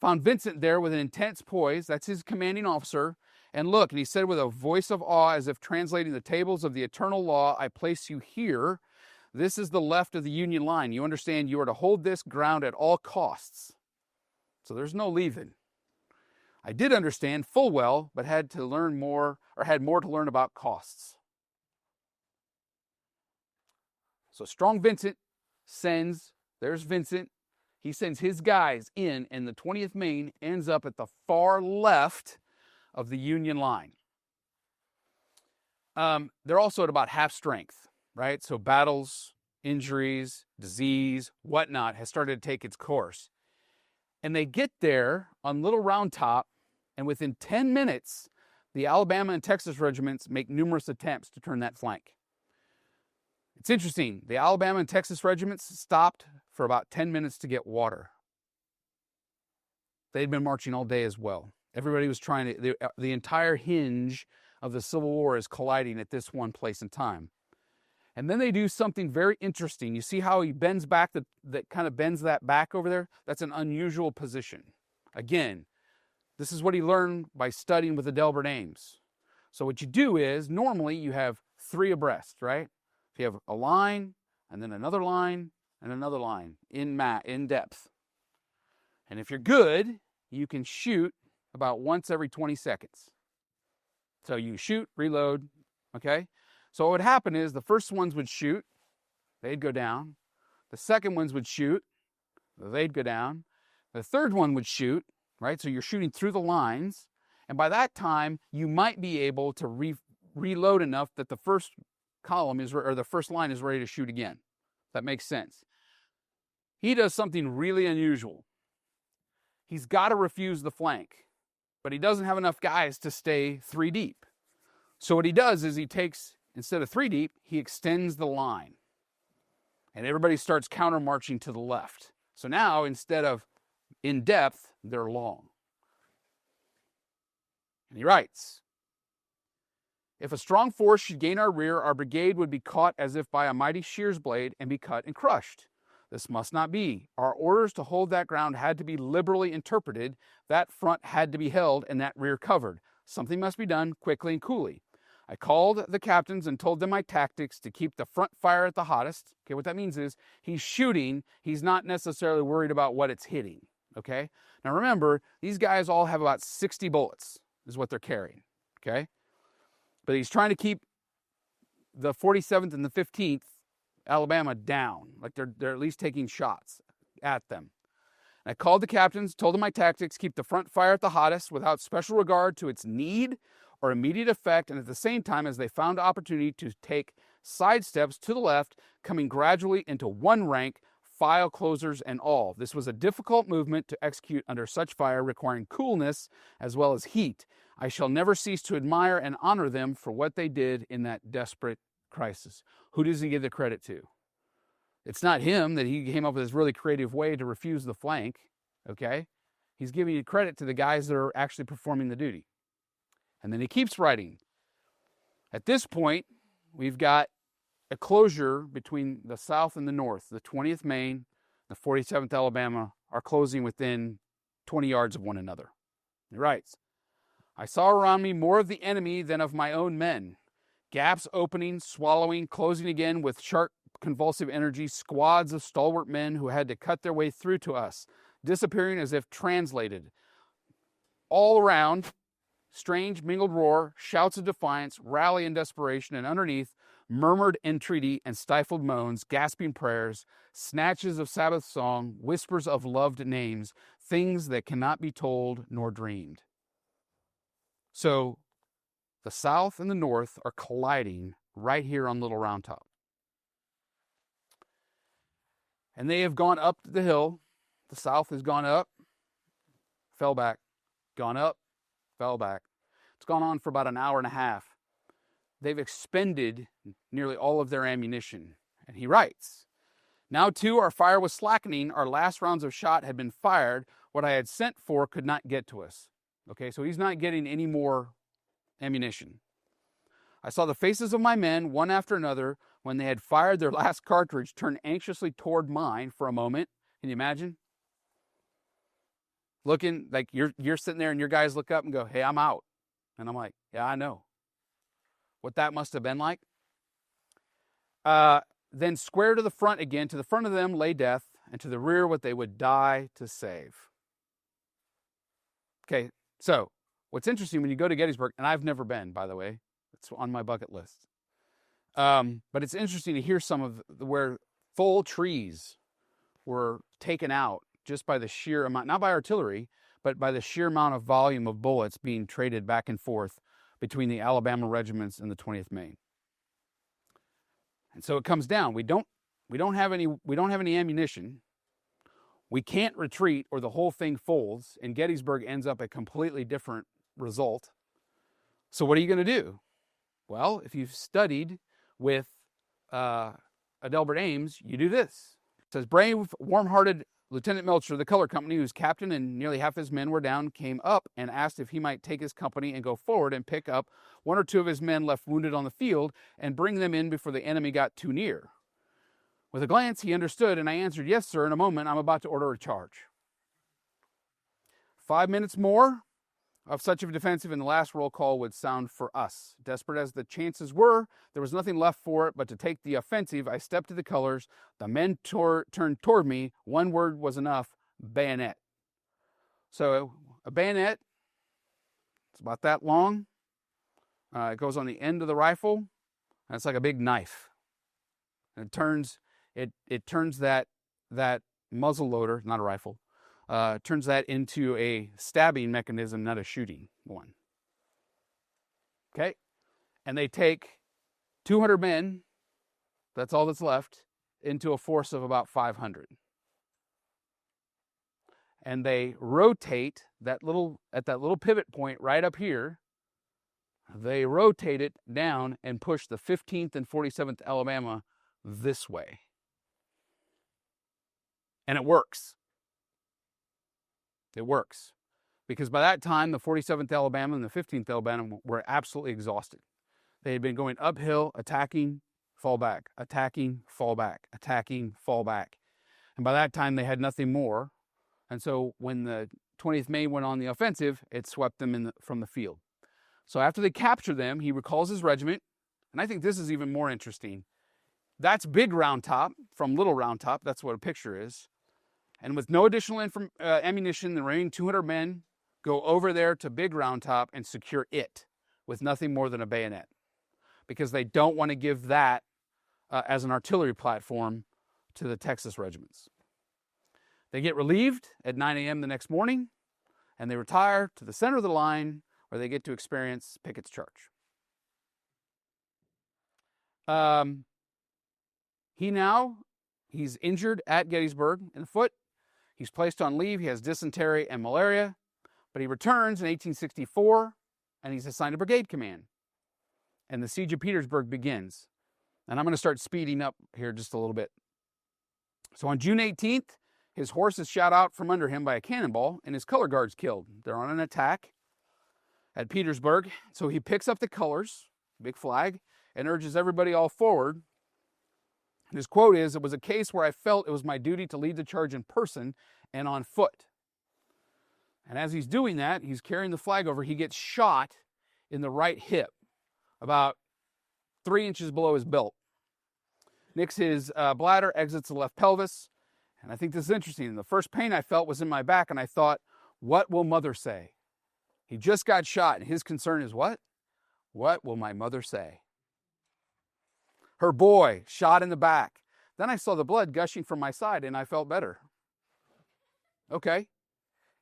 Found Vincent there with an intense poise. That's his commanding officer. And look, and he said with a voice of awe, as if translating the tables of the eternal law, I place you here. This is the left of the Union line. You understand you are to hold this ground at all costs. So there's no leaving. I did understand full well, but had more to learn about costs. So Strong Vincent there's Vincent, he sends his guys in, and the 20th Maine ends up at the far left of the Union line. They're also at about half strength, right? So battles, injuries, disease, whatnot has started to take its course. And they get there on Little Round Top, and within 10 minutes, the Alabama and Texas regiments make numerous attempts to turn that flank. It's interesting. The Alabama and Texas regiments stopped for about 10 minutes to get water. They'd been marching all day as well. Everybody was trying to, the entire hinge of the Civil War is colliding at this one place in time. And then they do something very interesting. You see how he bends back, that kind of bends that back over there? That's an unusual position. Again, this is what he learned by studying with the Delbert Ames. So what you do is, normally you have 3 abreast, right? So you have a line, and then another line, and another line in depth. And if you're good, you can shoot about once every 20 seconds. So you shoot, reload, okay? So what would happen is the first ones would shoot, they'd go down. The second ones would shoot, they'd go down. The third one would shoot, right? So you're shooting through the lines. And by that time, you might be able to reload enough that the first column or the first line is ready to shoot again. That makes sense. He does something really unusual. He's got to refuse the flank, but he doesn't have enough guys to stay 3 deep. So what he does is he takes, instead of 3 deep, he extends the line. And everybody starts counter marching to the left. So now, instead of in depth, they're long. And he writes, if a strong force should gain our rear, our brigade would be caught as if by a mighty shears blade and be cut and crushed. This must not be. Our orders to hold that ground had to be liberally interpreted. That front had to be held and that rear covered. Something must be done quickly and coolly. I called the captains and told them my tactics to keep the front fire at the hottest. Okay, what that means is he's shooting. He's not necessarily worried about what it's hitting. Okay? Now remember, these guys all have about 60 bullets is what they're carrying. Okay? But he's trying to keep the 47th and the 15th Alabama down. Like they're at least taking shots at them. And I called the captains, told them my tactics, keep the front fire at the hottest without special regard to its need or immediate effect, and at the same time as they found opportunity to take side steps to the left, coming gradually into one rank, file closers and all. This was a difficult movement to execute under such fire, requiring coolness as well as heat. I shall never cease to admire and honor them for what they did in that desperate crisis. Who does he give the credit to? It's not him that he came up with this really creative way to refuse the flank, okay? He's giving credit to the guys that are actually performing the duty. And then he keeps writing. At this point, we've got a closure between the South and the North. The 20th Maine, the 47th Alabama are closing within 20 yards of one another. He writes, I saw around me more of the enemy than of my own men. Gaps opening, swallowing, closing again with sharp, convulsive energy, squads of stalwart men who had to cut their way through to us, disappearing as if translated. All around, strange mingled roar, shouts of defiance, rally and desperation, and underneath, murmured entreaty and stifled moans, gasping prayers, snatches of Sabbath song, whispers of loved names, things that cannot be told nor dreamed. So, the South and the North are colliding right here on Little Round Top. And they have gone up the hill. The South has gone up, fell back, gone up, fell back. It's gone on for about an hour and a half. They've expended nearly all of their ammunition. And he writes, now too our fire was slackening. Our last rounds of shot had been fired. What I had sent for could not get to us. Okay, so he's not getting any more ammunition. I saw the faces of my men, one after another, when they had fired their last cartridge, turn anxiously toward mine for a moment. Can you imagine? Looking like you're sitting there and your guys look up and go, hey, I'm out. And I'm like, yeah, I know. What that must have been like. Then square to the front again. To the front of them lay death, and to the rear what they would die to save. Okay, so what's interesting when you go to Gettysburg, and I've never been, by the way. It's on my bucket list. But it's interesting to hear some of where full trees were taken out just by the sheer amount, not by artillery, but by the sheer amount of volume of bullets being traded back and forth between the Alabama regiments and the 20th Maine. And so it comes down. We don't have any ammunition. We can't retreat or the whole thing folds, and Gettysburg ends up a completely different result. So what are you going to do? Well, if you've studied with Adelbert Ames, you do this. It says, brave, warm-hearted Lieutenant Melcher, the color company, whose captain and nearly half his men were down, came up and asked if he might take his company and go forward and pick up one or two of his men left wounded on the field and bring them in before the enemy got too near. With a glance, he understood, and I answered, yes, sir, in a moment. I'm about to order a charge. 5 minutes more, of such a defensive in the last roll call would sound for us. Desperate as the chances were, there was nothing left for it but to take the offensive. I stepped to the colors. The men turned toward me. One word was enough: bayonet. So a bayonet, it's about that long. It goes on the end of the rifle, and it's like a big knife. And it turns that muzzle loader, not a rifle, turns that into a stabbing mechanism, not a shooting one. Okay? And they take 200 men, that's all that's left, into a force of about 500. And they rotate at that little pivot point right up here. They rotate it down and push the 15th and 47th Alabama this way. And it works. It works. Because by that time, the 47th Alabama and the 15th Alabama were absolutely exhausted. They had been going uphill, attacking, fall back, attacking, fall back, attacking, fall back. And by that time, they had nothing more. And so when the 20th Maine went on the offensive, it swept them from the field. So after they capture them, he recalls his regiment. And I think this is even more interesting. That's Big Round Top from Little Round Top. That's what a picture is. And with no additional ammunition, the remaining 200 men go over there to Big Round Top and secure it with nothing more than a bayonet, because they don't want to give that as an artillery platform to the Texas regiments. They get relieved at 9 a.m. the next morning, and they retire to the center of the line where they get to experience Pickett's charge. He's injured at Gettysburg in the foot. He's placed on leave. He has dysentery and malaria, but he returns in 1864, and he's assigned to brigade command. And the siege of Petersburg begins. And I'm going to start speeding up here just a little bit. So on June 18th, his horse is shot out from under him by a cannonball, and his color guard's killed. They're on an attack at Petersburg. So he picks up the colors, big flag, and urges everybody all forward. And his quote is, "It was a case where I felt it was my duty to lead the charge in person and on foot." And as he's doing that, he's carrying the flag over. He gets shot in the right hip, about 3 inches below his belt. Nicks his bladder, exits the left pelvis. And I think this is interesting. The first pain I felt was in my back, and I thought, what will mother say? He just got shot, and his concern is what? What will my mother say? Her boy shot in the back. Then I saw the blood gushing from my side, and I felt better. Okay.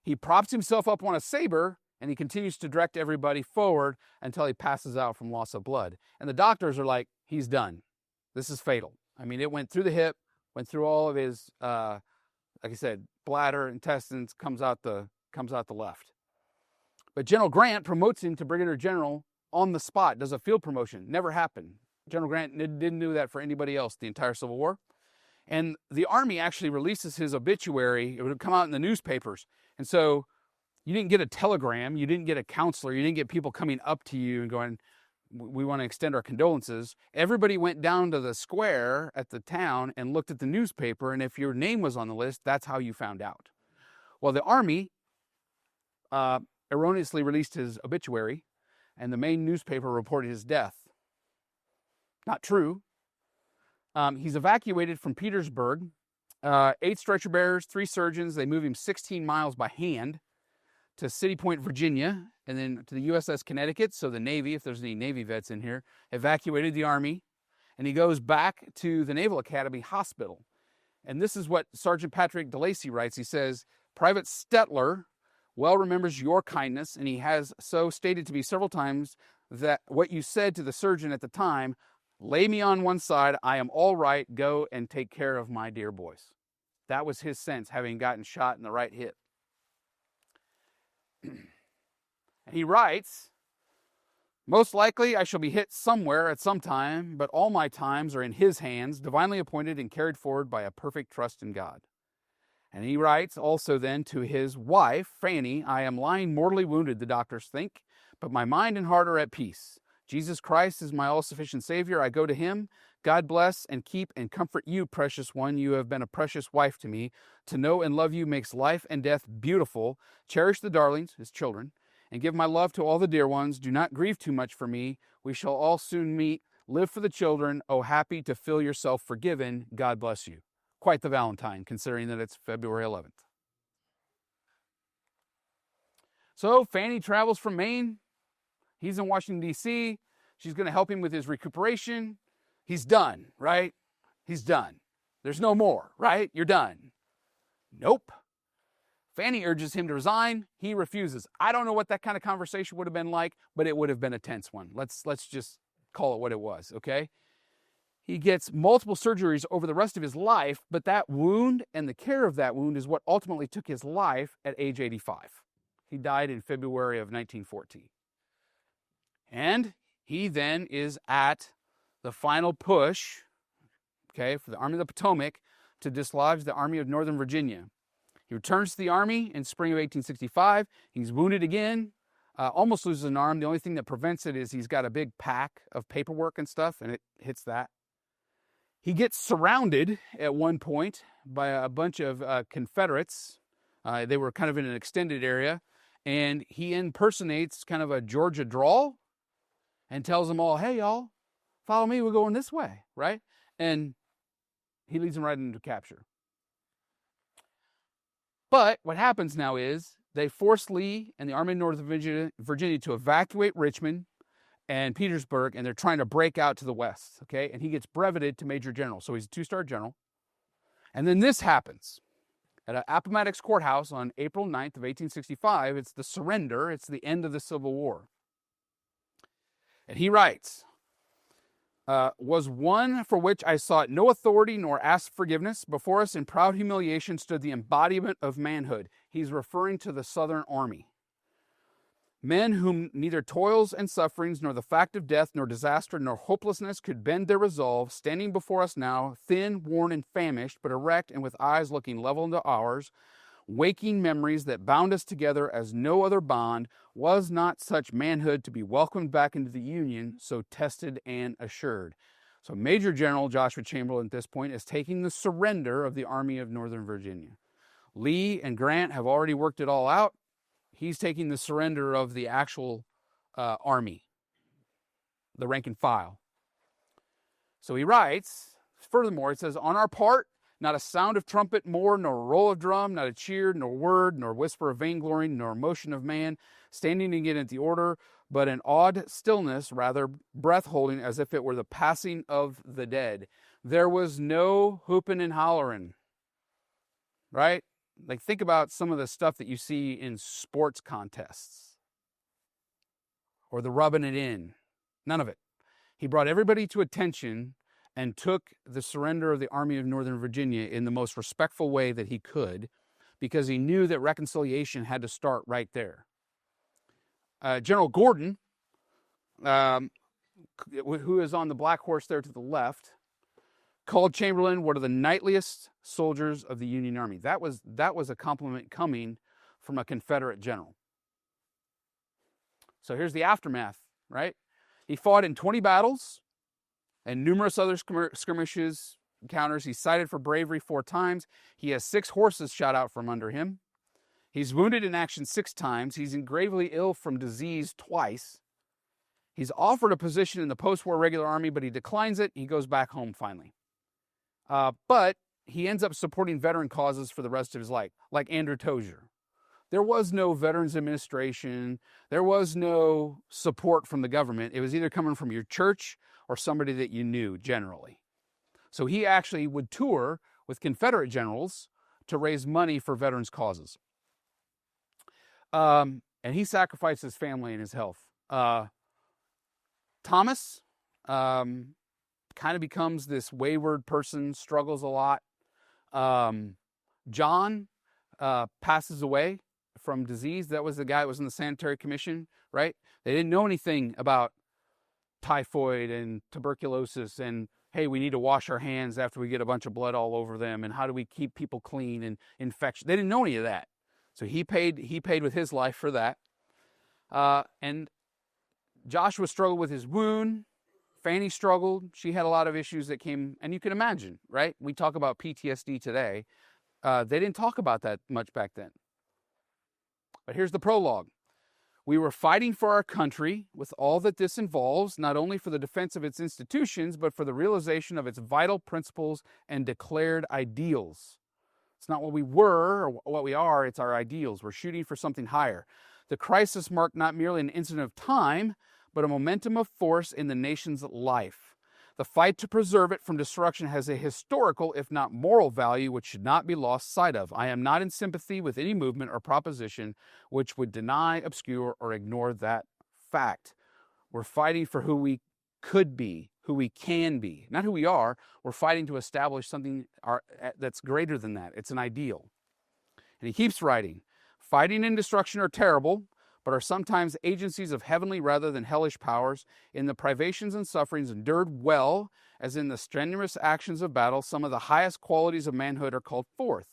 He props himself up on a saber, and he continues to direct everybody forward until he passes out from loss of blood. And the doctors are like, he's done. This is fatal. I mean, it went through the hip, went through all of his, like I said, bladder, intestines, comes out the left. But General Grant promotes him to brigadier general on the spot, does a field promotion. Never happened. General Grant didn't do that for anybody else the entire Civil War. And the Army actually releases his obituary. It would come out in the newspapers. And so you didn't get a telegram, you didn't get a counselor, you didn't get people coming up to you and going, we want to extend our condolences. Everybody went down to the square at the town and looked at the newspaper, and if your name was on the list, that's how you found out. Well, the Army erroneously released his obituary, and the main newspaper reported his death. Not true. He's evacuated from Petersburg. 8 stretcher bearers, 3 surgeons. They move him 16 miles by hand to City Point, Virginia, and then to the USS Connecticut. So the Navy, if there's any Navy vets in here, evacuated the Army. And he goes back to the Naval Academy Hospital. And this is what Sergeant Patrick DeLacy writes. He says, "Private Stetler well remembers your kindness, and he has so stated to me several times that what you said to the surgeon at the time, lay me on one side, I am all right, go and take care of my dear boys." That was his sense, having gotten shot in the right hip. And he writes, "Most likely I shall be hit somewhere at some time, but all my times are in his hands, divinely appointed and carried forward by a perfect trust in God." And he writes also then to his wife, Fanny, "I am lying mortally wounded, the doctors think, but my mind and heart are at peace. Jesus Christ is my all-sufficient Savior. I go to him. God bless and keep and comfort you, precious one. You have been a precious wife to me. To know and love you makes life and death beautiful. Cherish the darlings," his children, and give my love to all the dear ones. Do not grieve too much for me. We shall all soon meet. Live for the children. Oh, happy to feel yourself forgiven. God bless you. Quite the Valentine, considering that it's February 11th. So Fanny travels from Maine. He's in Washington, D.C. She's going to help him with his recuperation. He's done, right? He's done. There's no more, right? You're done. Nope. Fanny urges him to resign. He refuses. I don't know what that kind of conversation would have been like, but it would have been a tense one. Let's just call it what it was, okay? He gets multiple surgeries over the rest of his life, but that wound and the care of that wound is what ultimately took his life at age 85. He died in February of 1914. And he then is at the final push, okay, for the Army of the Potomac to dislodge the Army of Northern Virginia. He returns to the Army in spring of 1865. He's wounded again, almost loses an arm. The only thing that prevents it is he's got a big pack of paperwork and stuff, and it hits that. He gets surrounded at one point by a bunch of Confederates. They were kind of in an extended area, and he impersonates kind of a Georgia drawl and tells them all, hey, y'all, follow me, we're going this way, right? And he leads them right into capture. But what happens now is they force Lee and the Army of Northern Virginia to evacuate Richmond and Petersburg, and they're trying to break out to the west, okay? And he gets breveted to Major General, so he's a 2-star general. And then this happens. At Appomattox Courthouse on April 9th of 1865, it's the surrender, it's the end of the Civil War. And he writes, was one for which I sought no authority nor asked forgiveness. Before us in proud humiliation stood the embodiment of manhood. He's referring to the Southern Army. Men whom neither toils and sufferings, nor the fact of death, nor disaster, nor hopelessness could bend their resolve, standing before us now, thin, worn, and famished, but erect and with eyes looking level into ours, waking memories that bound us together as no other bond. Was not such manhood to be welcomed back into the Union, so tested and assured. So Major General Joshua Chamberlain at this point is taking the surrender of the Army of Northern Virginia. Lee and Grant have already worked it all out. He's taking the surrender of the actual army, the rank and file. So he writes, furthermore, it says, on our part, not a sound of trumpet more, nor roll of drum, not a cheer, nor word, nor whisper of vainglory, nor motion of man, standing again at the order, but an awed stillness, rather breath-holding, as if it were the passing of the dead. There was no hooping and hollering, right? Like, think about some of the stuff that you see in sports contests or the rubbing it in. None of it. He brought everybody to attention and took the surrender of the Army of Northern Virginia in the most respectful way that he could, because he knew that reconciliation had to start right there. General Gordon, who is on the black horse there to the left, called Chamberlain one of the knightliest soldiers of the Union Army. That was a compliment coming from a Confederate general. So here's the aftermath, right? He fought in 20 battles and numerous other skirmishes, encounters. He's cited for bravery 4 times. He has 6 horses shot out from under him. He's wounded in action 6 times. He's gravely ill from disease twice. He's offered a position in the post-war regular army, but he declines it. He goes back home finally. But he ends up supporting veteran causes for the rest of his life, like Andrew Tozier. There was no Veterans Administration. There was no support from the government. It was either coming from your church or somebody that you knew generally. So he actually would tour with Confederate generals to raise money for veterans causes. And he sacrificed his family and his health. Thomas kind of becomes this wayward person, struggles a lot. John passes away from disease. That was the guy that was in the sanitary commission, right? They didn't know anything about typhoid and tuberculosis and, hey, we need to wash our hands after we get a bunch of blood all over them, and how do we keep people clean and infection. They didn't know any of that. So he paid with his life for that. And Joshua struggled with his wound. Fanny struggled. She had a lot of issues that came, and you can imagine, right? We talk about PTSD today. They didn't talk about that much back then. But here's the prologue. We were fighting for our country with all that this involves, not only for the defense of its institutions, but for the realization of its vital principles and declared ideals. It's not what we were or what we are, it's our ideals. We're shooting for something higher. The crisis marked not merely an incident of time, but a momentum of force in the nation's life. The fight to preserve it from destruction has a historical, if not moral value, which should not be lost sight of. I am not in sympathy with any movement or proposition which would deny, obscure, or ignore that fact. We're fighting for who we could be, who we can be, not who we are. We're fighting to establish something that's greater than that. It's an ideal. And he keeps writing, fighting and destruction are terrible, but are sometimes agencies of heavenly rather than hellish powers. In the privations and sufferings endured well, as in the strenuous actions of battle, some of the highest qualities of manhood are called forth.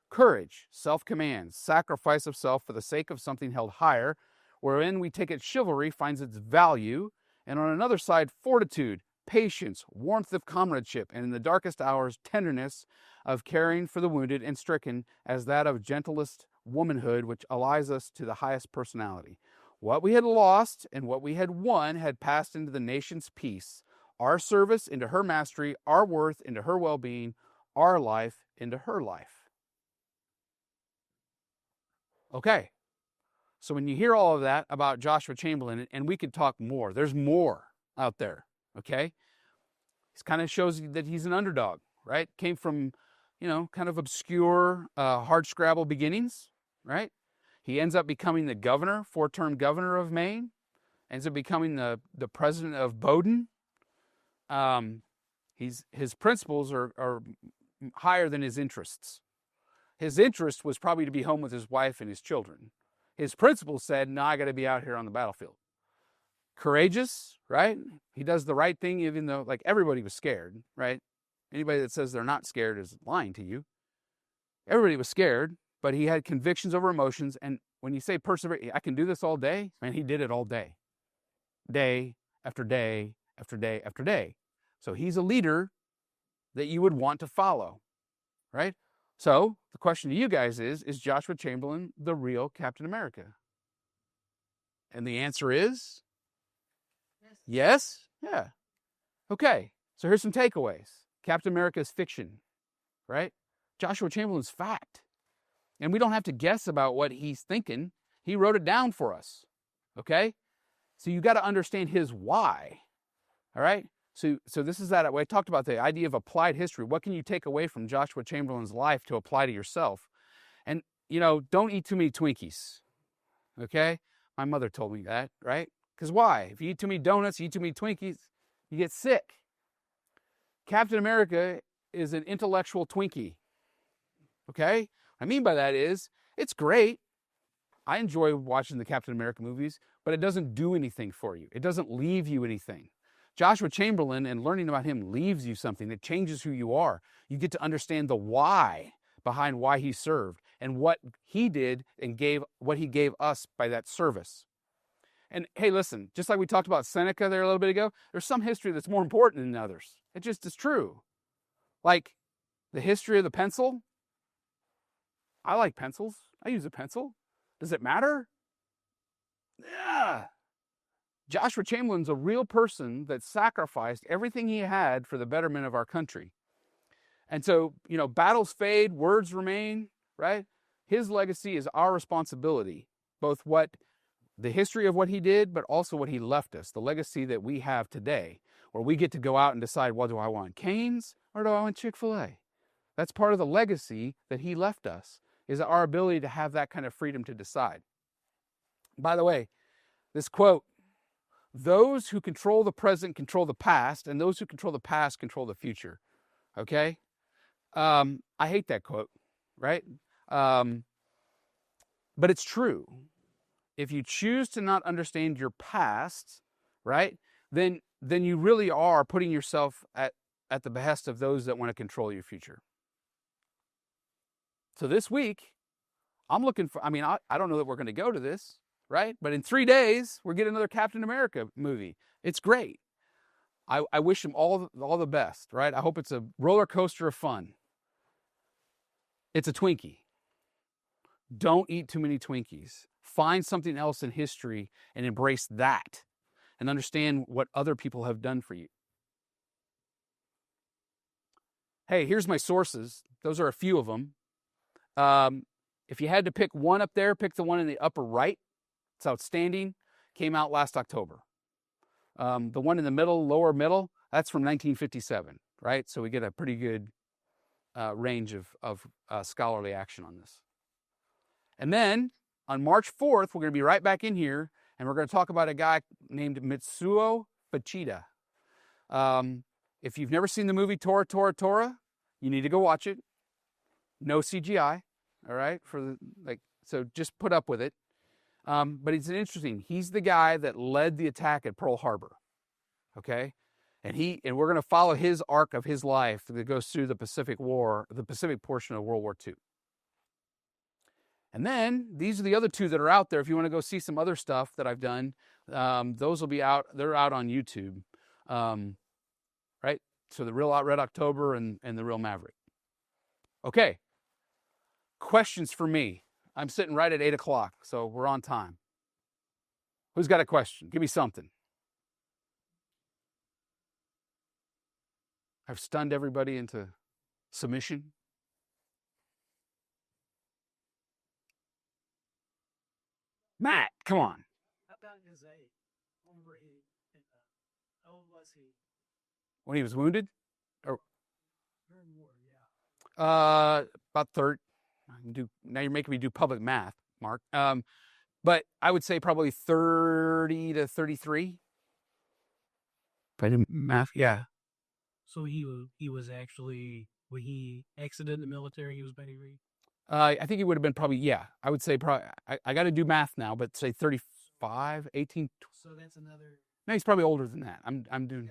Courage, self-command, sacrifice of self for the sake of something held higher, wherein we take it chivalry finds its value, and on another side, fortitude, patience, warmth of comradeship, and in the darkest hours, tenderness of caring for the wounded and stricken, as that of gentlest womanhood, which allies us to the highest personality. What we had lost and what we had won had passed into the nation's peace, our service into her mastery, our worth into her well-being, our life into her life. Okay, so when you hear all of that about Joshua Chamberlain, and we could talk more, there's more out there, okay? It kind of shows that he's an underdog, right? Came from, kind of obscure, hard-scrabble beginnings, right? He ends up becoming the governor, four-term governor of Maine, ends up becoming the president of Bowdoin. His principles are higher than his interests. His interest was probably to be home with his wife and his children. His principles said, no, I got to be out here on the battlefield. Courageous, right? He does the right thing even though, everybody was scared, right? Anybody that says they're not scared is lying to you. Everybody was scared, but he had convictions over emotions. And when you say persevere, I can do this all day, man, he did it all day. Day after day after day after day. So he's a leader that you would want to follow, right? So the question to you guys is Joshua Chamberlain the real Captain America? And the answer is yes? Yeah. Okay, so here's some takeaways. Captain America is fiction, right? Joshua Chamberlain's fact. And we don't have to guess about what he's thinking. He wrote it down for us, okay? So you got to understand his why, all right? So this is that way. I talked about the idea of applied history. What can you take away from Joshua Chamberlain's life to apply to yourself? And, don't eat too many Twinkies, okay? My mother told me that, right? Because why? If you eat too many donuts, you eat too many Twinkies, you get sick. Captain America is an intellectual Twinkie, okay? What I mean by that is, it's great. I enjoy watching the Captain America movies, but it doesn't do anything for you. It doesn't leave you anything. Joshua Chamberlain, and learning about him leaves you something that changes who you are. You get to understand the why behind why he served and what he did and what he gave us by that service. And hey, listen, just like we talked about Seneca there a little bit ago, there's some history that's more important than others. It just is true. Like the history of the pencil. I like pencils. I use a pencil. Does it matter? Yeah. Joshua Chamberlain's a real person that sacrificed everything he had for the betterment of our country. And so, battles fade, words remain, right? His legacy is our responsibility, both the history of what he did, but also what he left us, the legacy that we have today, where we get to go out and decide, well, do I want Cane's or do I want Chick-fil-A? That's part of the legacy that he left us, is our ability to have that kind of freedom to decide. By the way, this quote, those who control the present control the past, and those who control the past control the future. Okay? I hate that quote, right? But it's true. If you choose to not understand your past, right, then you really are putting yourself at the behest of those that want to control your future. So this week, I'm looking for, I don't know that we're going to go to this, right? But in 3 days, we're getting another Captain America movie. It's great. I wish him all the best, right? I hope it's a roller coaster of fun. It's a Twinkie. Don't eat too many Twinkies. Find something else in history and embrace that and understand what other people have done for you. Hey, here's my sources. Those are a few of them. If you had to pick one up there, pick the one in the upper right. It's outstanding. Came out last October. The one in the middle, lower middle, that's from 1957, right? So we get a pretty good range of scholarly action on this. And then on March 4th, we're going to be right back in here, and we're going to talk about a guy named Mitsuo Fuchida. If you've never seen the movie Tora, you need to go watch it. No CGI, all right? So just put up with it. But it's interesting. He's the guy that led the attack at Pearl Harbor, okay? And we're going to follow his arc of his life that goes through the Pacific War, the Pacific portion of World War II. And then these are the other two that are out there. If you want to go see some other stuff that I've done, those will be out. They're out on YouTube, right? So the Real Red October and the Real Maverick. Okay. Questions for me. I'm sitting right at 8 o'clock, so we're on time. Who's got a question? Give me something. I've stunned everybody into submission. Matt, come on. How about his age? How old was he? When he was wounded? Or During war, yeah. About 30. Now you're making me do public math, Mark. But I would say probably 30 to 33. If I did math, yeah. So he was actually, when he exited the military, he was maybe... I think he would have been probably, yeah. I would say probably, I got to do math now, but say 35, 18. So that's another... No, he's probably older than that. I'm doing...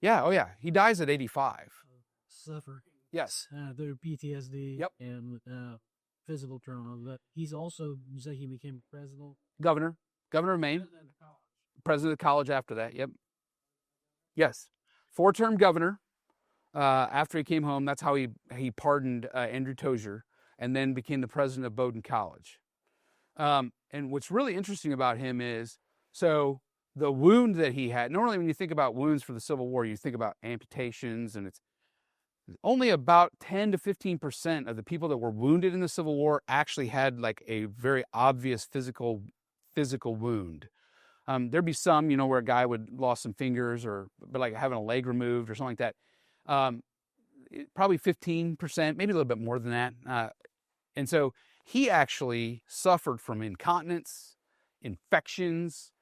Yeah, oh yeah. He dies at 85. Suffer. Yes. Through PTSD. Yep. And physical trauma. But he's also, you say he became president? Governor of Maine. President of the college after that, yep. Yes. 4-term governor. After he came home, that's how he pardoned Andrew Tozier, and then became the president of Bowdoin College. And what's really interesting about him is, so the wound that he had, normally when you think about wounds for the Civil War, you think about amputations, and it's only about 10 to 15% of the people that were wounded in the Civil War actually had like a very obvious physical wound. There'd be some, where a guy would lost some fingers but like having a leg removed or something like that. Probably 15%, maybe a little bit more than that. And so he actually suffered from incontinence, infections,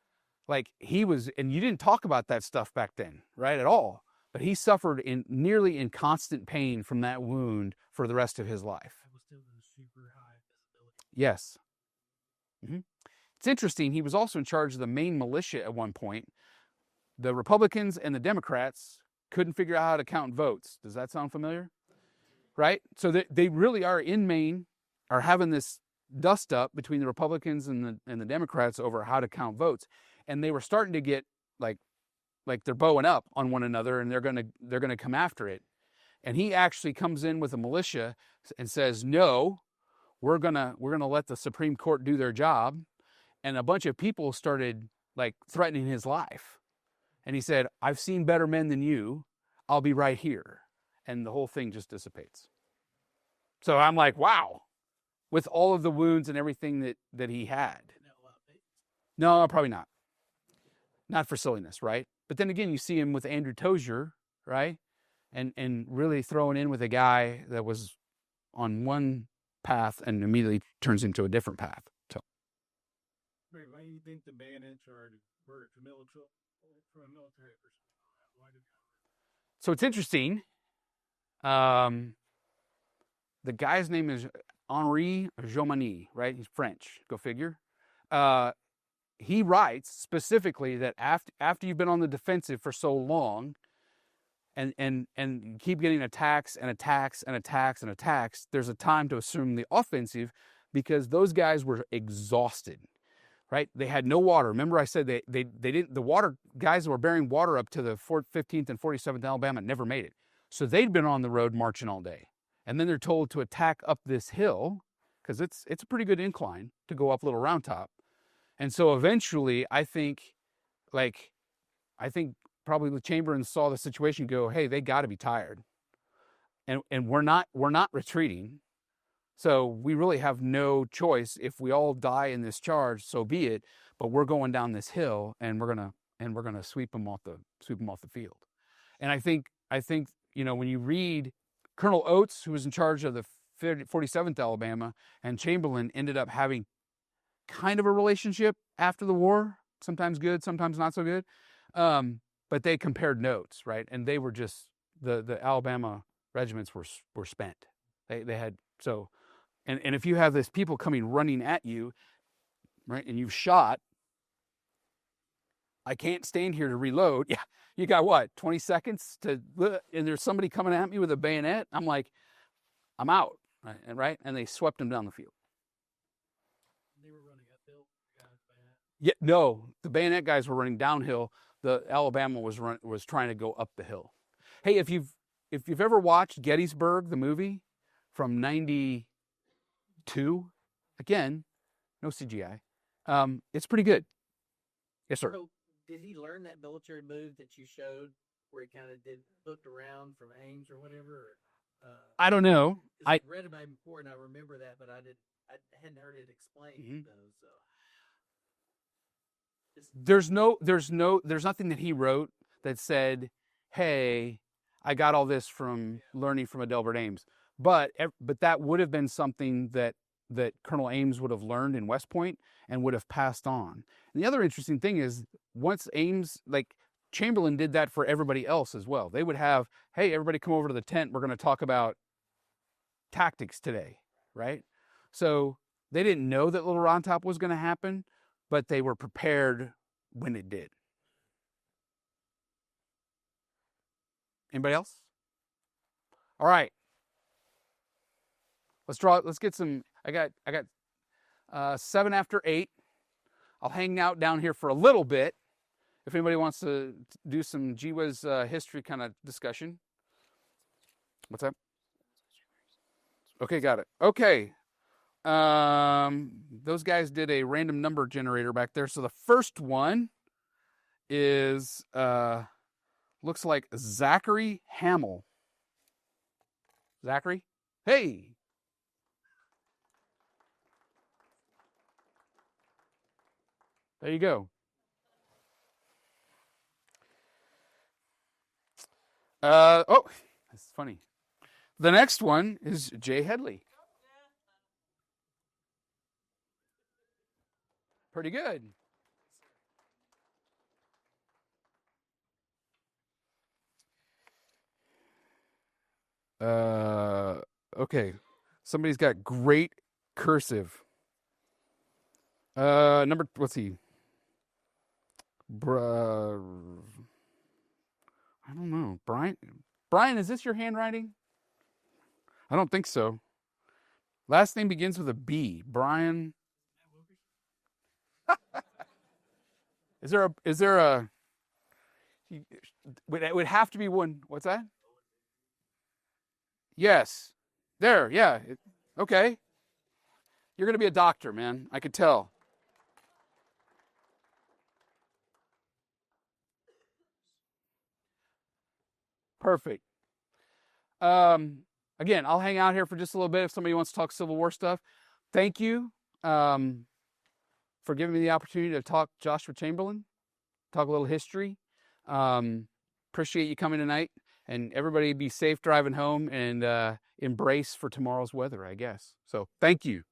like he was, and you didn't talk about that stuff back then, right, at all. But he suffered nearly in constant pain from that wound for the rest of his life. That was still super high visibility. Yes. Mm-hmm. It's interesting. He was also in charge of the Maine militia at one point. The Republicans and the Democrats couldn't figure out how to count votes. Does that sound familiar? Right? So they really are in Maine, are having this dust up between the Republicans and the Democrats over how to count votes. And they were starting to get like they're bowing up on one another, and they're gonna come after it. And he actually comes in with a militia and says, no, we're gonna let the Supreme Court do their job. And a bunch of people started like threatening his life. And he said, I've seen better men than you. I'll be right here. And the whole thing just dissipates. So I'm like, wow. With all of the wounds and everything that he had. No, probably not. Not for silliness, right? But then again, you see him with Andrew Tozier, right? And really throwing in with a guy that was on one path and immediately turns into a different path. So. Wait, why do you think the man in charge were from a military person? So it's interesting. The guy's name is Henri Jomani, right? He's French. Go figure. He writes specifically that after you've been on the defensive for so long, and keep getting attacks, there's a time to assume the offensive, because those guys were exhausted. Right? They had no water. Remember I said they didn't, the water guys that were bearing water up to the 15th and 47th Alabama never made it. So they'd been on the road marching all day. And then they're told to attack up this hill, because it's a pretty good incline to go up Little Round Top. And so eventually, I think probably the Chamberlain saw the situation, go, hey, they got to be tired, and we're not retreating. So we really have no choice. If we all die in this charge, so be it. But we're going down this hill, and we're gonna sweep them off the field. And I think when you read Colonel Oates, who was in charge of the 47th Alabama, and Chamberlain ended up having kind of a relationship after the war, sometimes good, sometimes not so good. But they compared notes, right? And they were just the Alabama regiments were spent. They had so. And if you have this people coming running at you, right, and you've shot, I can't stand here to reload. Yeah, you got what, 20 seconds to, and there's somebody coming at me with a bayonet. I'm like, I'm out, right? And they swept them down the field. They were running uphill. Yeah, no, the bayonet guys were running downhill. The Alabama was trying to go up the hill. Hey, if you've ever watched Gettysburg, the movie from '92, again, no CGI, it's pretty good. Yes, sir. So did he learn that military move that you showed, where he kind of looked around from Ames or whatever? I don't know. I read about him before, and I remember that, but I hadn't heard it explained. Though, so there's nothing that he wrote that said, "Hey, I got all this from learning from Adelbert Ames." But that would have been something that Colonel Ames would have learned in West Point and would have passed on. And the other interesting thing is, once Ames, like Chamberlain, did that for everybody else as well. They would have, hey, everybody come over to the tent. We're going to talk about tactics today, right? So they didn't know that Little Round Top was going to happen, but they were prepared when it did. Anybody else? All right. Let's get some. I got 7 after 8. I'll hang out down here for a little bit. If anybody wants to do some GWIS history kind of discussion. What's that? Okay, got it. Okay. Those guys did a random number generator back there. So the first one is looks like Zachary Hamill. Zachary? Hey. There you go. Oh, that's funny. The next one is Jay Headley. Pretty good. Okay. Somebody's got great cursive. Let's see. I don't know. Brian, is this your handwriting? I don't think so. Last name begins with a B. Brian. Is there a it would have to be one. What's that? Yes. There, yeah. Okay. You're going to be a doctor, man. I could tell. Perfect. Again, I'll hang out here for just a little bit if somebody wants to talk Civil War stuff. Thank you for giving me the opportunity to talk Joshua Chamberlain, talk a little history. Appreciate you coming tonight. And everybody be safe driving home and embrace for tomorrow's weather, I guess. So thank you.